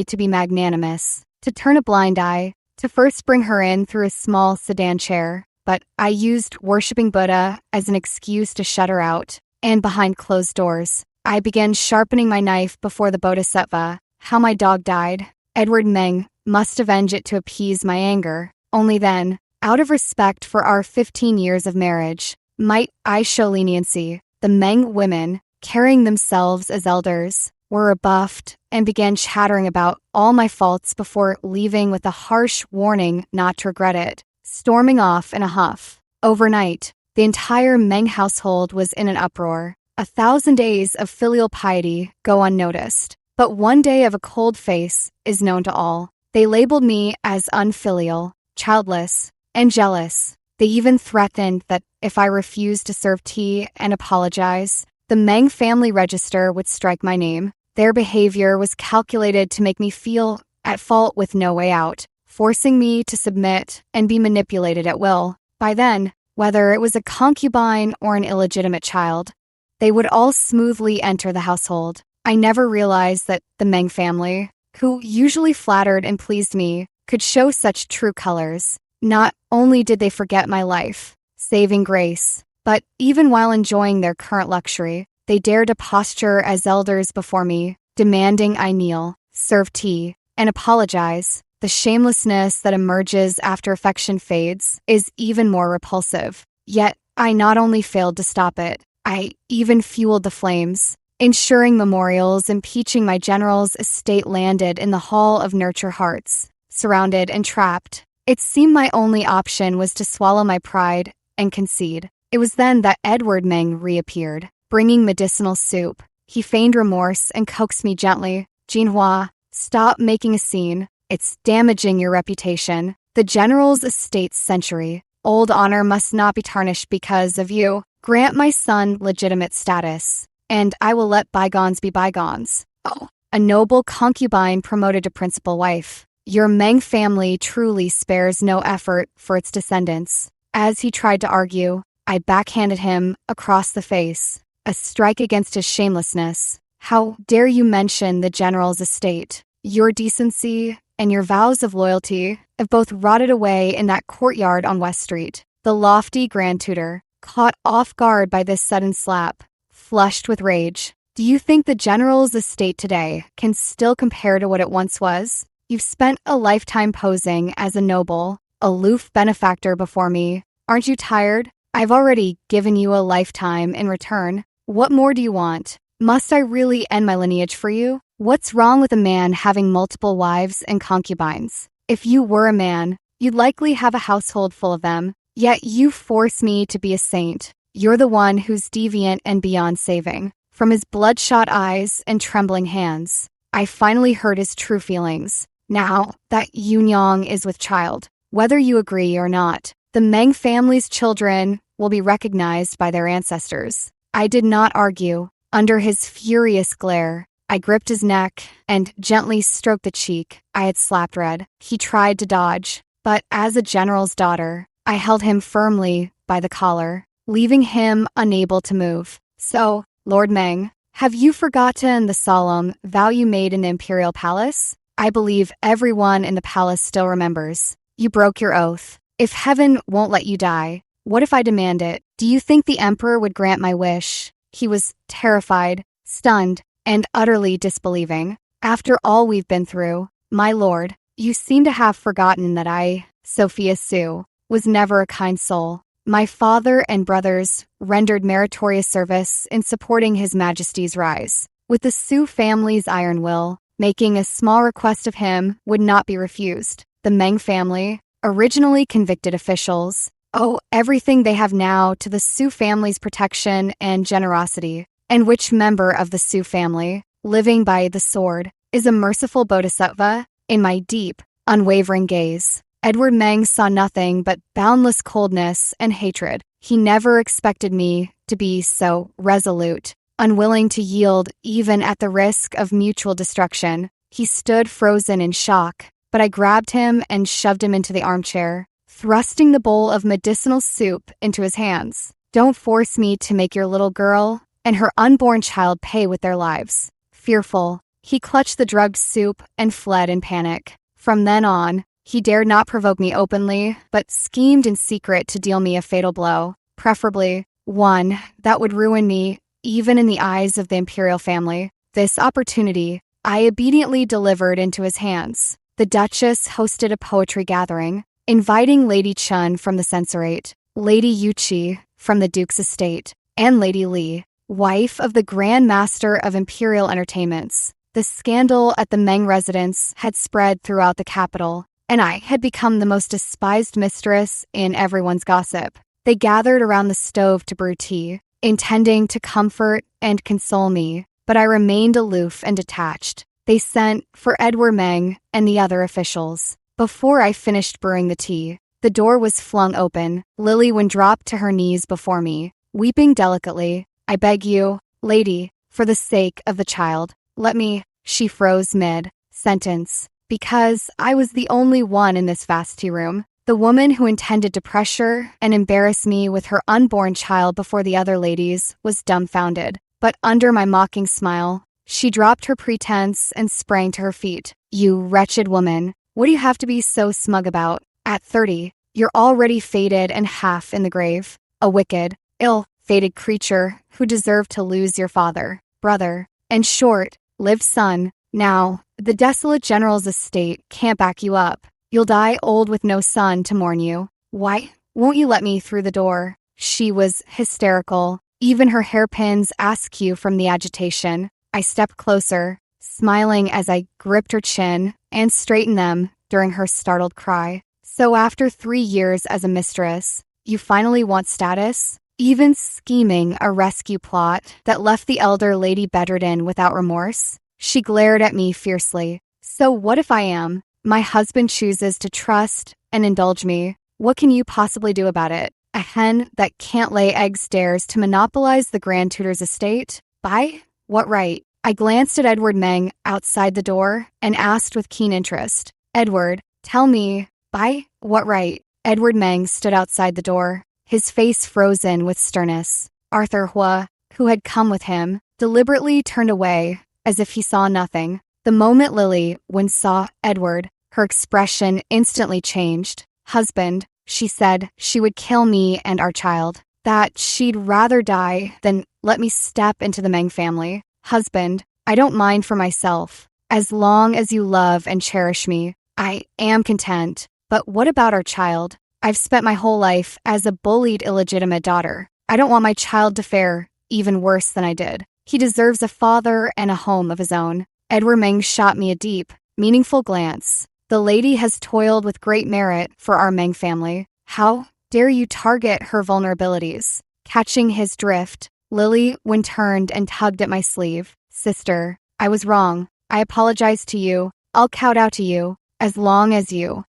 to be magnanimous, to turn a blind eye, to first bring her in through a small sedan chair. But I used worshipping Buddha as an excuse to shut her out, and behind closed doors, I began sharpening my knife before the Bodhisattva. How my dog died. Edward Meng must avenge it to appease my anger. Only then, out of respect for our 15 years of marriage, might I show leniency. The Meng women, carrying themselves as elders, were rebuffed and began chattering about all my faults before leaving with a harsh warning not to regret it, storming off in a huff. Overnight, the entire Meng household was in an uproar. 1,000 days of filial piety go unnoticed, but one day of a cold face is known to all. They labeled me as unfilial, childless, and jealous. They even threatened that if I refused to serve tea and apologize, the Meng family register would strike my name. Their behavior was calculated to make me feel at fault with no way out, forcing me to submit and be manipulated at will. By then, whether it was a concubine or an illegitimate child, they would all smoothly enter the household. I never realized that the Meng family, who usually flattered and pleased me, could show such true colors. Not only did they forget my life, saving grace, but even while enjoying their current luxury, they dared to posture as elders before me, demanding I kneel, serve tea, and apologize. The shamelessness that emerges after affection fades is even more repulsive. Yet, I not only failed to stop it, I even fueled the flames. Ensuring memorials impeaching my general's estate landed in the Hall of Nurture Hearts. Surrounded and trapped, it seemed my only option was to swallow my pride and concede. It was then that Edward Meng reappeared, bringing medicinal soup. He feigned remorse and coaxed me gently. "Jinhua, stop making a scene. It's damaging your reputation. The general's estate's century. Old honor must not be tarnished because of you. Grant my son legitimate status, and I will let bygones be bygones." Oh, a noble concubine promoted to principal wife. Your Meng family truly spares no effort for its descendants. As he tried to argue, I backhanded him across the face, a strike against his shamelessness. How dare you mention the general's estate? Your decency and your vows of loyalty have both rotted away in that courtyard on West Street. The lofty grand tutor, caught off guard by this sudden slap, flushed with rage. Do you think the general's estate today can still compare to what it once was? You've spent a lifetime posing as a noble, aloof benefactor before me. Aren't you tired? I've already given you a lifetime in return. What more do you want? Must I really end my lineage for you? What's wrong with a man having multiple wives and concubines? If you were a man, you'd likely have a household full of them. Yet you force me to be a saint. You're the one who's deviant and beyond saving. From his bloodshot eyes and trembling hands, I finally heard his true feelings. Now that Yunyang is with child, whether you agree or not, the Meng family's children will be recognized by their ancestors. I did not argue. Under his furious glare, I gripped his neck and gently stroked the cheek I had slapped red. He tried to dodge, but as a general's daughter, I held him firmly by the collar, leaving him unable to move. "So, Lord Meng, have you forgotten the solemn vow you made in the Imperial Palace? I believe everyone in the palace still remembers. You broke your oath. If heaven won't let you die, what if I demand it? Do you think the Emperor would grant my wish?" He was terrified, stunned, and utterly disbelieving. "After all we've been through, my lord, you seem to have forgotten that I, Sophia Sue, was never a kind soul. My father and brothers rendered meritorious service in supporting His Majesty's rise. With the Sue family's iron will, making a small request of him would not be refused. The Meng family, originally convicted officials, owe everything they have now to the Sue family's protection and generosity. And which member of the Sue family, living by the sword, is a merciful bodhisattva? In my deep, unwavering gaze, Edward Meng saw nothing but boundless coldness and hatred. He never expected me to be so resolute, unwilling to yield even at the risk of mutual destruction. He stood frozen in shock, but I grabbed him and shoved him into the armchair, thrusting the bowl of medicinal soup into his hands. "Don't force me to make your little girl and her unborn child pay with their lives." Fearful, he clutched the drugged soup and fled in panic. From then on, he dared not provoke me openly, but schemed in secret to deal me a fatal blow, preferably one that would ruin me even in the eyes of the imperial family. This opportunity I obediently delivered into his hands. The Duchess hosted a poetry gathering, inviting Lady Chun from the censorate, Lady Yuchi from the Duke's estate, and Lady Li, wife of the Grand Master of Imperial Entertainments. The scandal at the Meng residence had spread throughout the capital, and I had become the most despised mistress in everyone's gossip. They gathered around the stove to brew tea, intending to comfort and console me, but I remained aloof and detached. They sent for Edward Meng and the other officials. Before I finished brewing the tea, The door was flung open. Lily Wen dropped to her knees before me, weeping delicately. "I beg you, lady, for the sake of the child, let me—" She froze mid-sentence, because I was the only one in this vast tea room. The woman who intended to pressure and embarrass me with her unborn child before the other ladies was dumbfounded. But under my mocking smile, she dropped her pretense and sprang to her feet. "You wretched woman, what do you have to be so smug about? At 30, you're already fated and half in the grave. A wicked, ill-fated creature who deserved to lose your father, brother, and short-lived son. Now, the desolate general's estate can't back you up. You'll die old with no son to mourn you. Why won't you let me through the door?" She was hysterical. Even her hairpins askew from the agitation. I stepped closer, smiling as I gripped her chin and straightened them during her startled cry. "So after 3 years as a mistress, you finally want status? Even scheming a rescue plot that left the elder Lady bedridden without remorse?" She glared at me fiercely. "So what if I am? My husband chooses to trust and indulge me. What can you possibly do about it? A hen that can't lay eggs dares to monopolize the Grand Tutor's estate? By what right?" I glanced at Edward Meng outside the door and asked with keen interest, "Edward, tell me, by what right?" Edward Meng stood outside the door, his face frozen with sternness. Arthur Hua, who had come with him, deliberately turned away as if he saw nothing. The moment Lily Wen saw Edward, her expression instantly changed. "Husband," she said, "she would kill me and our child. That she'd rather die than let me step into the Meng family. Husband, I don't mind for myself. As long as you love and cherish me, I am content. But what about our child? I've spent my whole life as a bullied illegitimate daughter. I don't want my child to fare even worse than I did. He deserves a father and a home of his own." Edward Meng shot me a deep, meaningful glance. "The lady has toiled with great merit for our Meng family. How dare you target her vulnerabilities?" Catching his drift, Lily Wen turned and tugged at my sleeve. "Sister, I was wrong. I apologize to you. I'll kowtow to you, as long as you—"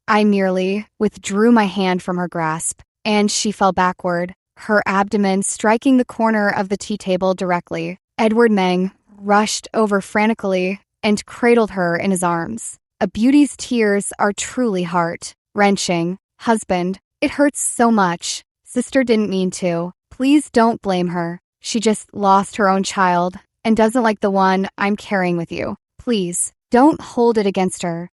I merely withdrew my hand from her grasp, and she fell backward, her abdomen striking the corner of the tea table directly. Edward Meng rushed over frantically and cradled her in his arms. A beauty's tears are truly heart-wrenching. "Husband, it hurts so much. Sister didn't mean to. Please don't blame her. She just lost her own child and doesn't like the one I'm carrying with you. Please, don't hold it against her.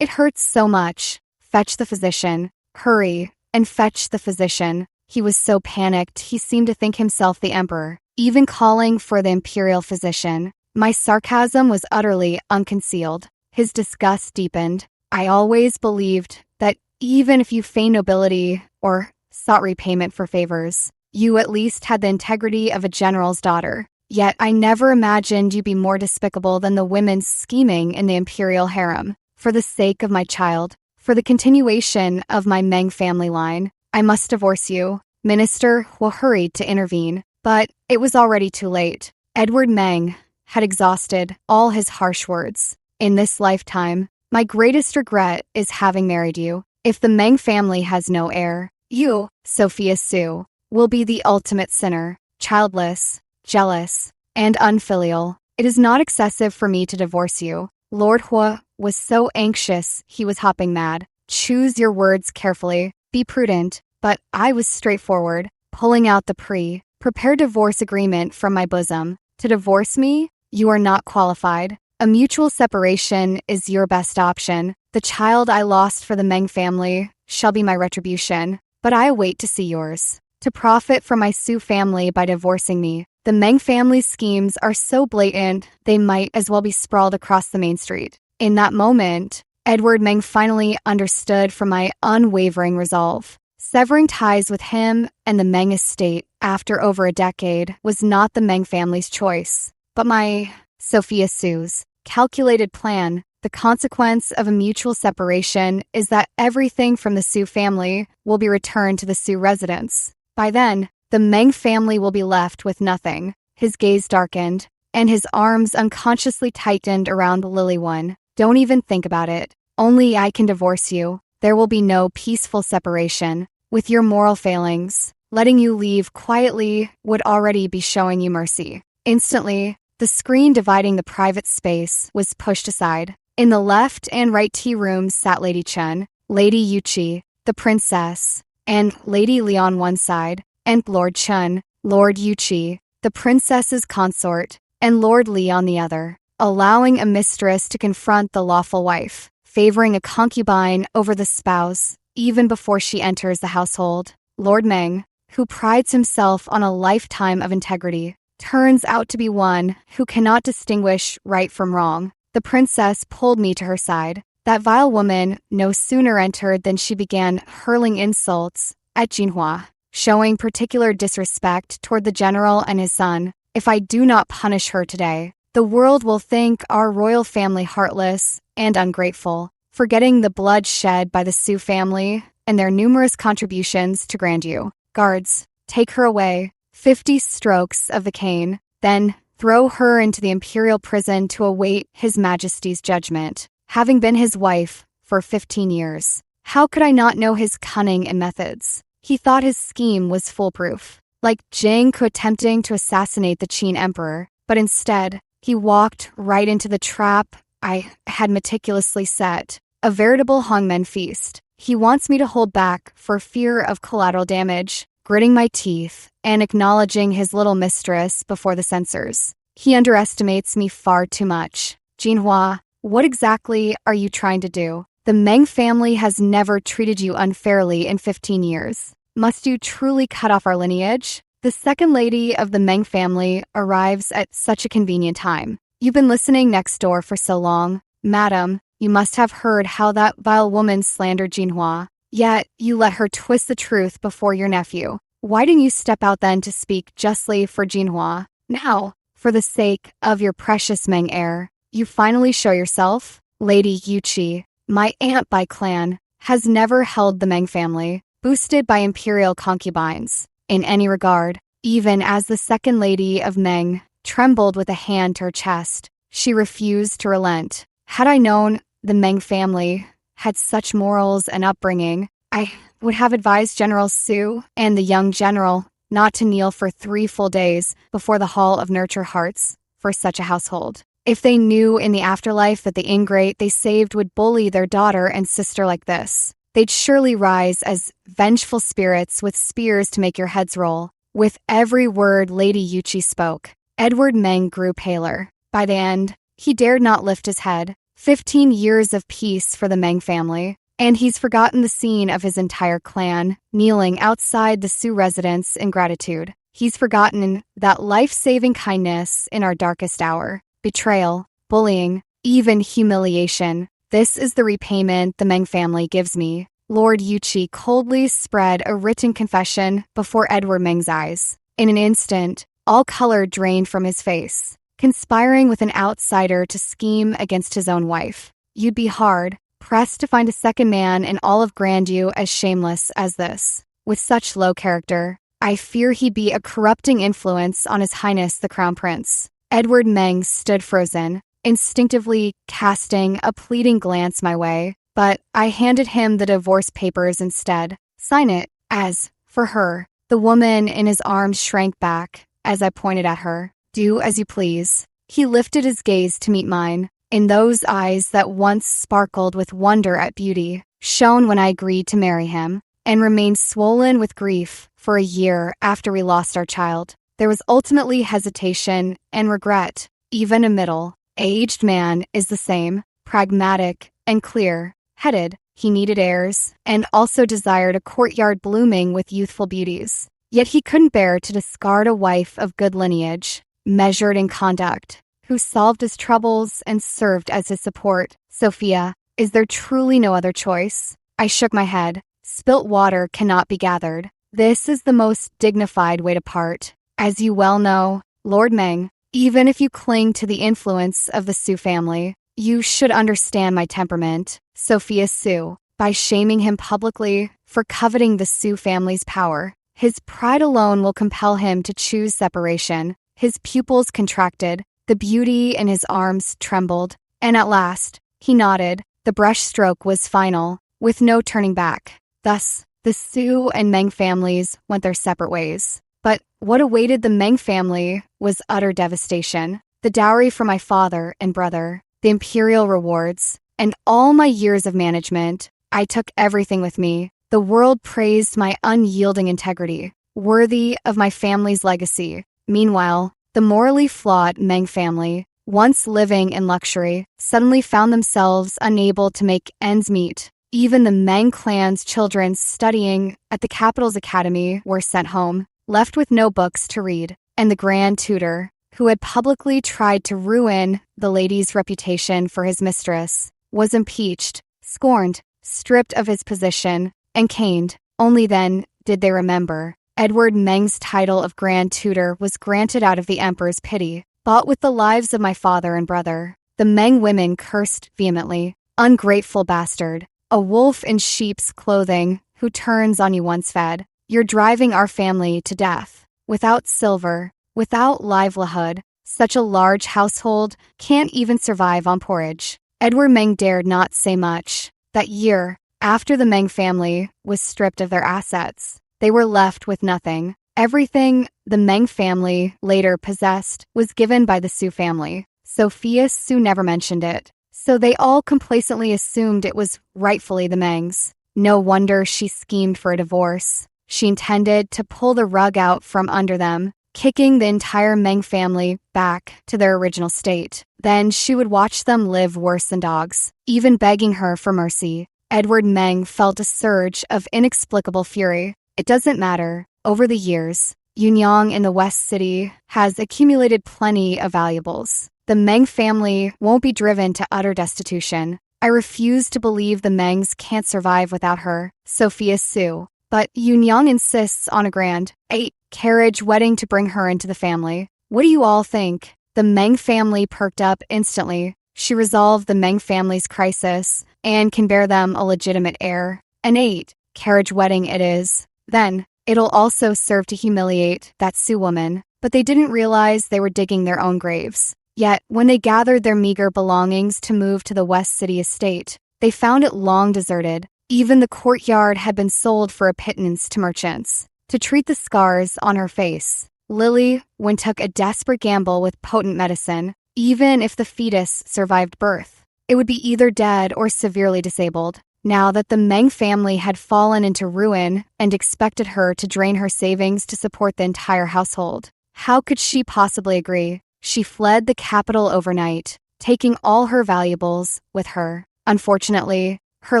It hurts so much. Fetch the physician. Hurry and fetch the physician." He was so panicked he seemed to think himself the emperor, even calling for the imperial physician. My sarcasm was utterly unconcealed. His disgust deepened. "I always believed that even if you feigned nobility or sought repayment for favors, you at least had the integrity of a general's daughter. Yet I never imagined you'd be more despicable than the women scheming in the imperial harem. For the sake of my child, for the continuation of my Meng family line, I must divorce you." Minister Hua hurried to intervene, but it was already too late. Edward Meng had exhausted all his harsh words. "In this lifetime, my greatest regret is having married you. If the Meng family has no heir, you, Sophia Su, will be the ultimate sinner, childless, jealous, and unfilial. It is not excessive for me to divorce you." Lord Hua was so anxious he was hopping mad. "Choose your words carefully. Be prudent." But I was straightforward, pulling out the prepared divorce agreement from my bosom. "To divorce me? You are not qualified. A mutual separation is your best option. The child I lost for the Meng family shall be my retribution, but I await to see yours. To profit from my Su family by divorcing me. The Meng family's schemes are so blatant, they might as well be sprawled across the main street." In that moment, Edward Meng finally understood from my unwavering resolve. Severing ties with him and the Meng estate after over a decade was not the Meng family's choice, but my Sophia Su's calculated plan. The consequence of a mutual separation is that everything from the Su family will be returned to the Su residence. By then, the Meng family will be left with nothing. His gaze darkened, and his arms unconsciously tightened around Lily Wen. "Don't even think about it. Only I can divorce you. there will be no peaceful separation. With your moral failings, letting you leave quietly would already be showing you mercy. Instantly, the screen dividing the private space was pushed aside. In the left and right tea rooms sat Lady Chen, Lady Yuchi, the princess, and Lady Li on one side, and Lord Chen, Lord Yuchi, the princess's consort, and Lord Li on the other, allowing a mistress to confront the lawful wife, favoring a concubine over the spouse, even before she enters the household. Lord Meng, who prides himself on a lifetime of integrity, turns out to be one who cannot distinguish right from wrong. The princess pulled me to her side. That vile woman no sooner entered than she began hurling insults at Jinhua, showing particular disrespect toward the general and his son. If I do not punish her today, the world will think our royal family heartless and ungrateful, forgetting the blood shed by the Su family and their numerous contributions to grandeur. Guards, take her away. 50 strokes of the cane, then throw her into the imperial prison to await His Majesty's judgment. Having been his wife for 15 years, how could I not know his cunning and methods? He thought his scheme was foolproof, like Jiang Ke attempting to assassinate the Qin emperor, but instead, he walked right into the trap I had meticulously set, a veritable hangmen feast. He wants me to hold back for fear of collateral damage, gritting my teeth and acknowledging his little mistress before the censors. He underestimates me far too much. Jinhua, what exactly are you trying to do? The Meng family has never treated you unfairly in 15 years. Must you truly cut off our lineage? The second lady of the Meng family arrives at such a convenient time. You've been listening next door for so long. Madam, you must have heard how that vile woman slandered Jinhua. Yet, you let her twist the truth before your nephew. Why didn't you step out then to speak justly for Jinhua? Now, for the sake of your precious Meng heir, you finally show yourself? Lady Yuchi, my aunt by clan, has never held the Meng family, boosted by imperial concubines, in any regard. Even as the second lady of Meng trembled with a hand to her chest, she refused to relent. Had I known the Meng family had such morals and upbringing, I would have advised General Su and the young general not to kneel for 3 full days before the Hall of Nurture Hearts for such a household. If they knew in the afterlife that the ingrate they saved would bully their daughter and sister like this, they'd surely rise as vengeful spirits with spears to make your heads roll. With every word Lady Yuchi spoke, Edward Meng grew paler. By the end, he dared not lift his head. 15 years of peace for the Meng family, and he's forgotten the scene of his entire clan kneeling outside the Su residence in gratitude. He's forgotten that life-saving kindness in our darkest hour. Betrayal, bullying, even humiliation. This is the repayment the Meng family gives me. Lord Yuchi coldly spread a written confession before Edward Meng's eyes. In an instant, all color drained from his face. Conspiring with an outsider to scheme against his own wife. You'd be hard-pressed to find a second man in all of Grandview as shameless as this. With such low character, I fear he'd be a corrupting influence on His Highness the Crown Prince. Edward Meng stood frozen, instinctively casting a pleading glance my way, but I handed him the divorce papers instead. Sign it. As for her, the woman in his arms shrank back as I pointed at her. Do as you please. He lifted his gaze to meet mine. In those eyes that once sparkled with wonder at beauty, shone when I agreed to marry him, and remained swollen with grief for a year after we lost our child. There was ultimately hesitation and regret, even a middle-aged man is the same, pragmatic and clear-headed. He needed heirs, and also desired a courtyard blooming with youthful beauties. Yet he couldn't bear to discard a wife of good lineage, measured in conduct, who solved his troubles and served as his support. Sophia, is there truly no other choice? I shook my head. Spilt water cannot be gathered. This is the most dignified way to part. As you well know, Lord Meng, even if you cling to the influence of the Su family, you should understand my temperament. Sophia Su, by shaming him publicly for coveting the Su family's power, his pride alone will compel him to choose separation. His pupils contracted, the beauty in his arms trembled, and at last, he nodded. The brushstroke was final. with no turning back. Thus, the Sue and Meng families went their separate ways. But what awaited the Meng family was utter devastation. The dowry for my father and brother, the imperial rewards, and all my years of management. I took everything with me. The world praised my unyielding integrity, worthy of my family's legacy. Meanwhile, the morally flawed Meng family, once living in luxury, suddenly found themselves unable to make ends meet. Even the Meng clan's children studying at the capital's academy were sent home, left with no books to read, and the grand tutor, who had publicly tried to ruin the lady's reputation for his mistress, was impeached, scorned, stripped of his position, and caned. Only then did they remember. Edward Meng's title of grand tutor was granted out of the emperor's pity, bought with the lives of my father and brother. The Meng women cursed vehemently. Ungrateful bastard. A wolf in sheep's clothing who turns on you once fed. You're driving our family to death. Without silver, without livelihood, such a large household can't even survive on porridge. Edward Meng dared not say much. That year, after the Meng family was stripped of their assets, they were left with nothing. Everything the Meng family later possessed was given by the Sue family. Sophia Sue never mentioned it, so they all complacently assumed it was rightfully the Mengs. No wonder she schemed for a divorce. She intended to pull the rug out from under them, kicking the entire Meng family back to their original state. Then she would watch them live worse than dogs, even begging her for mercy. Edward Meng felt a surge of inexplicable fury. It doesn't matter. Over the years, Yunyang in the West City has accumulated plenty of valuables. The Meng family won't be driven to utter destitution. I refuse to believe the Mengs can't survive without her, Sophia Sue. But Yunyang insists on a grand, 8-carriage wedding to bring her into the family. What do you all think? The Meng family perked up instantly. She resolved the Meng family's crisis and can bear them a legitimate heir. An 8-carriage wedding it is. Then, it'll also serve to humiliate that Sioux woman. But they didn't realize they were digging their own graves. Yet, when they gathered their meager belongings to move to the West City estate, they found it long deserted. Even the courtyard had been sold for a pittance to merchants. To treat the scars on her face, Lily took a desperate gamble with potent medicine. Even if the fetus survived birth, it would be either dead or severely disabled. Now that the Meng family had fallen into ruin and expected her to drain her savings to support the entire household, how could she possibly agree? She fled the capital overnight, taking all her valuables with her. Unfortunately, her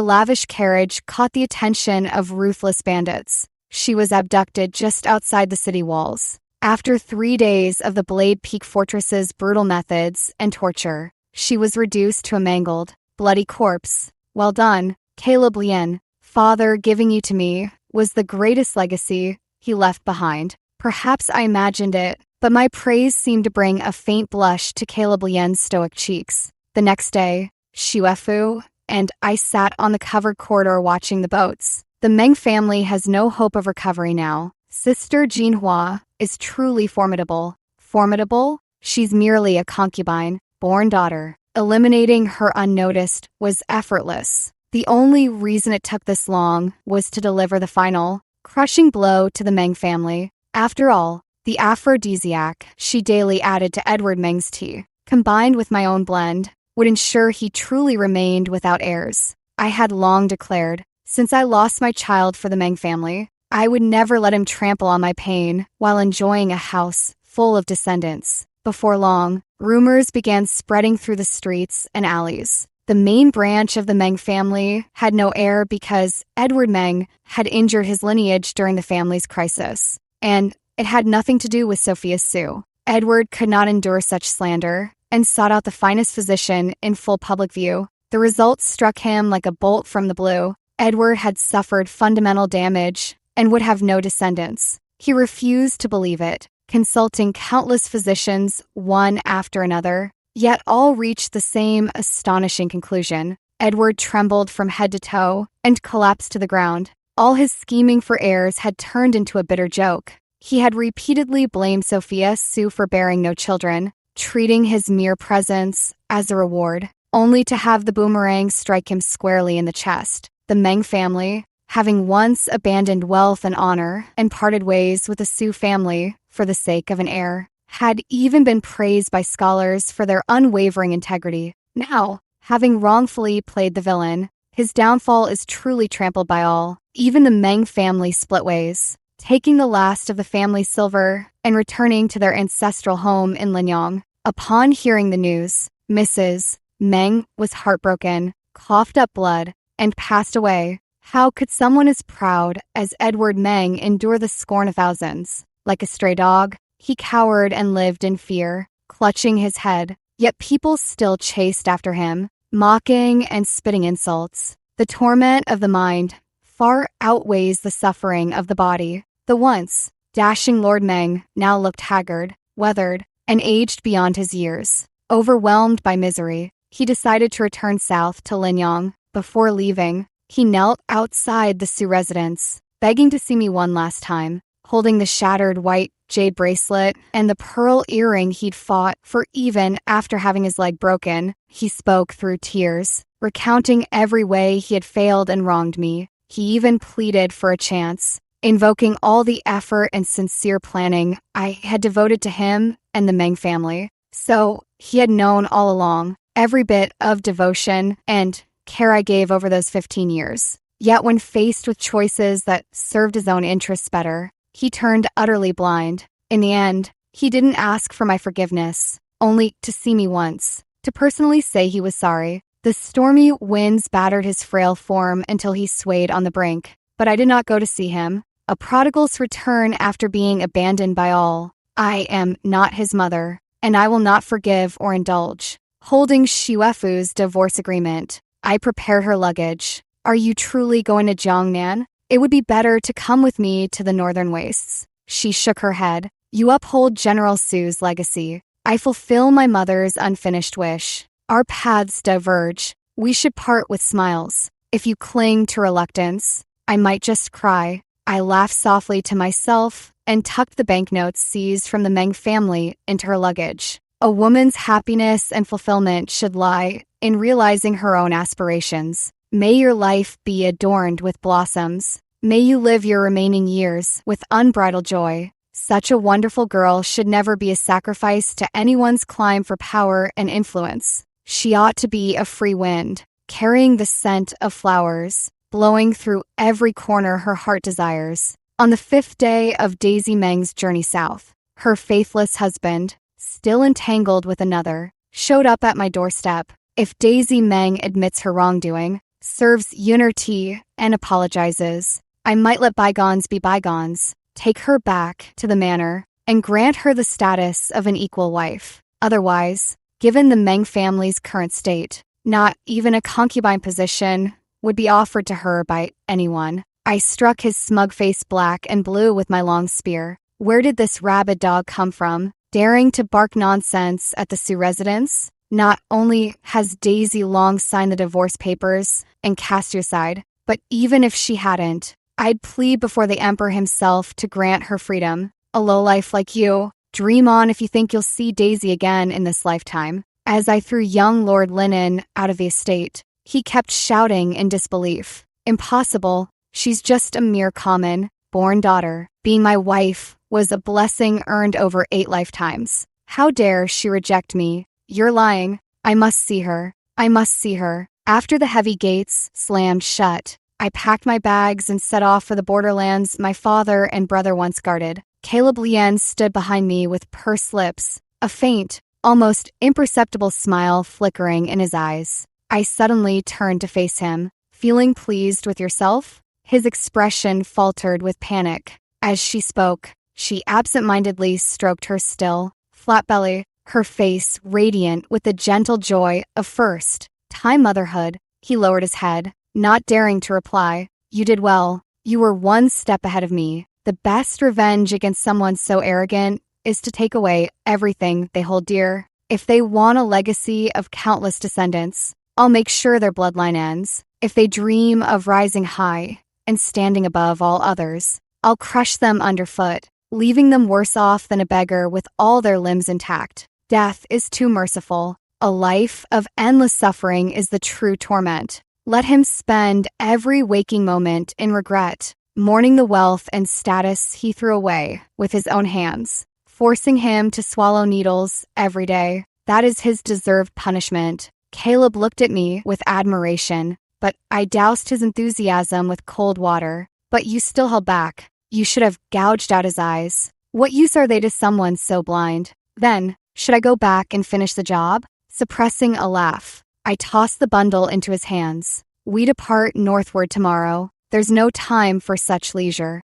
lavish carriage caught the attention of ruthless bandits. She was abducted just outside the city walls. After 3 days of the Blade Peak Fortress's brutal methods and torture, she was reduced to a mangled, bloody corpse. Well done, Caleb Lien. Father giving you to me was the greatest legacy he left behind. Perhaps I imagined it, but my praise seemed to bring a faint blush to Caleb Lien's stoic cheeks. The next day, Shuefu and I sat on the covered corridor watching the boats. The Meng family has no hope of recovery now. Sister Jinhua is truly formidable. Formidable? She's merely a concubine, born daughter. Eliminating her unnoticed was effortless. The only reason it took this long was to deliver the final, crushing blow to the Meng family. After all, the aphrodisiac she daily added to Edward Meng's tea, combined with my own blend, would ensure he truly remained without heirs. I had long declared, since I lost my child for the Meng family, I would never let him trample on my pain while enjoying a house full of descendants. Before long, rumors began spreading through the streets and alleys. The main branch of the Meng family had no heir because Edward Meng had injured his lineage during the family's crisis. And it had nothing to do with Sophia Sue. Edward could not endure such slander and sought out the finest physician in full public view. The results struck him like a bolt from the blue. Edward had suffered fundamental damage and would have no descendants. He refused to believe it, consulting countless physicians, one after another, yet all reached the same astonishing conclusion. Edward trembled from head to toe and collapsed to the ground. All his scheming for heirs had turned into a bitter joke. He had repeatedly blamed Sophia Sue for bearing no children, treating his mere presence as a reward, only to have the boomerang strike him squarely in the chest. the Meng family, having once abandoned wealth and honor and parted ways with the Su family for the sake of an heir, had even been praised by scholars for their unwavering integrity. Now, having wrongfully played the villain, his downfall is truly trampled by all. Even the Meng family split ways, taking the last of the family's silver and returning to their ancestral home in Linyang. Upon hearing the news, Mrs. Meng was heartbroken, coughed up blood, and passed away. How could someone as proud as Edward Meng endure the scorn of thousands? Like a stray dog, he cowered and lived in fear, clutching his head. Yet people still chased after him, mocking and spitting insults. The torment of the mind far outweighs the suffering of the body. The once dashing Lord Meng now looked haggard, weathered, and aged beyond his years. Overwhelmed by misery, he decided to return south to Linyang. Before leaving, he knelt outside the Su residence, begging to see me one last time, holding the shattered white jade bracelet and the pearl earring he'd fought for even after having his leg broken. He spoke through tears, recounting every way he had failed and wronged me. He even pleaded for a chance, invoking all the effort and sincere planning I had devoted to him and the Meng family. So he had known all along every bit of devotion and care I gave over those 15 years. Yet when faced with choices that served his own interests better, he turned utterly blind. In the end, he didn't ask for my forgiveness, only to see me once, to personally say he was sorry. The stormy winds battered his frail form until he swayed on the brink, but I did not go to see him. A prodigal's return after being abandoned by all. I am not his mother, and I will not forgive or indulge. Holding Shiwefu's divorce agreement, I prepared her luggage. Are you truly going to Jiangnan? It would be better to come with me to the northern wastes. She shook her head. You uphold General Su's legacy. I fulfill my mother's unfinished wish. Our paths diverge. We should part with smiles. If you cling to reluctance, I might just cry. I laughed softly to myself and tucked the banknotes seized from the Meng family into her luggage. A woman's happiness and fulfillment should lie in realizing her own aspirations. May your life be adorned with blossoms. May you live your remaining years with unbridled joy. Such a wonderful girl should never be a sacrifice to anyone's climb for power and influence. She ought to be a free wind, carrying the scent of flowers, blowing through every corner her heart desires. On the 5th day of Daisy Meng's journey south, her faithless husband, still entangled with another, showed up at my doorstep. If Daisy Meng admits her wrongdoing, serves Yuner tea, and apologizes, I might let bygones be bygones, take her back to the manor, and grant her the status of an equal wife. Otherwise, given the Meng family's current state, not even a concubine position would be offered to her by anyone. I struck his smug face black and blue with my long spear. Where did this rabid dog come from, daring to bark nonsense at the Su residence? Not only has Daisy long signed the divorce papers and cast you aside, but even if she hadn't, I'd plead before the Emperor himself to grant her freedom. A lowlife like you, dream on if you think you'll see Daisy again in this lifetime. As I threw young Lord Linen out of the estate, he kept shouting in disbelief. Impossible. She's just a mere common, born daughter. Being my wife was a blessing earned over 8 lifetimes. How dare she reject me? You're lying. I must see her. I must see her. After the heavy gates slammed shut, I packed my bags and set off for the borderlands my father and brother once guarded. Caleb Lien stood behind me with pursed lips, a faint, almost imperceptible smile flickering in his eyes. I suddenly turned to face him. Feeling pleased with yourself? His expression faltered with panic. As she spoke, she absent-mindedly stroked her still, flat belly, her face radiant with the gentle joy of first-time motherhood. He lowered his head, not daring to reply. You did well. You were one step ahead of me. The best revenge against someone so arrogant is to take away everything they hold dear. If they want a legacy of countless descendants, I'll make sure their bloodline ends. If they dream of rising high and standing above all others, I'll crush them underfoot, leaving them worse off than a beggar with all their limbs intact. Death is too merciful. A life of endless suffering is the true torment. Let him spend every waking moment in regret, mourning the wealth and status he threw away with his own hands, forcing him to swallow needles every day. That is his deserved punishment. Caleb looked at me with admiration, but I doused his enthusiasm with cold water. But you still held back. You should have gouged out his eyes. What use are they to someone so blind? Then, should I go back and finish the job? Suppressing a laugh, I tossed the bundle into his hands. We depart northward tomorrow. There's no time for such leisure.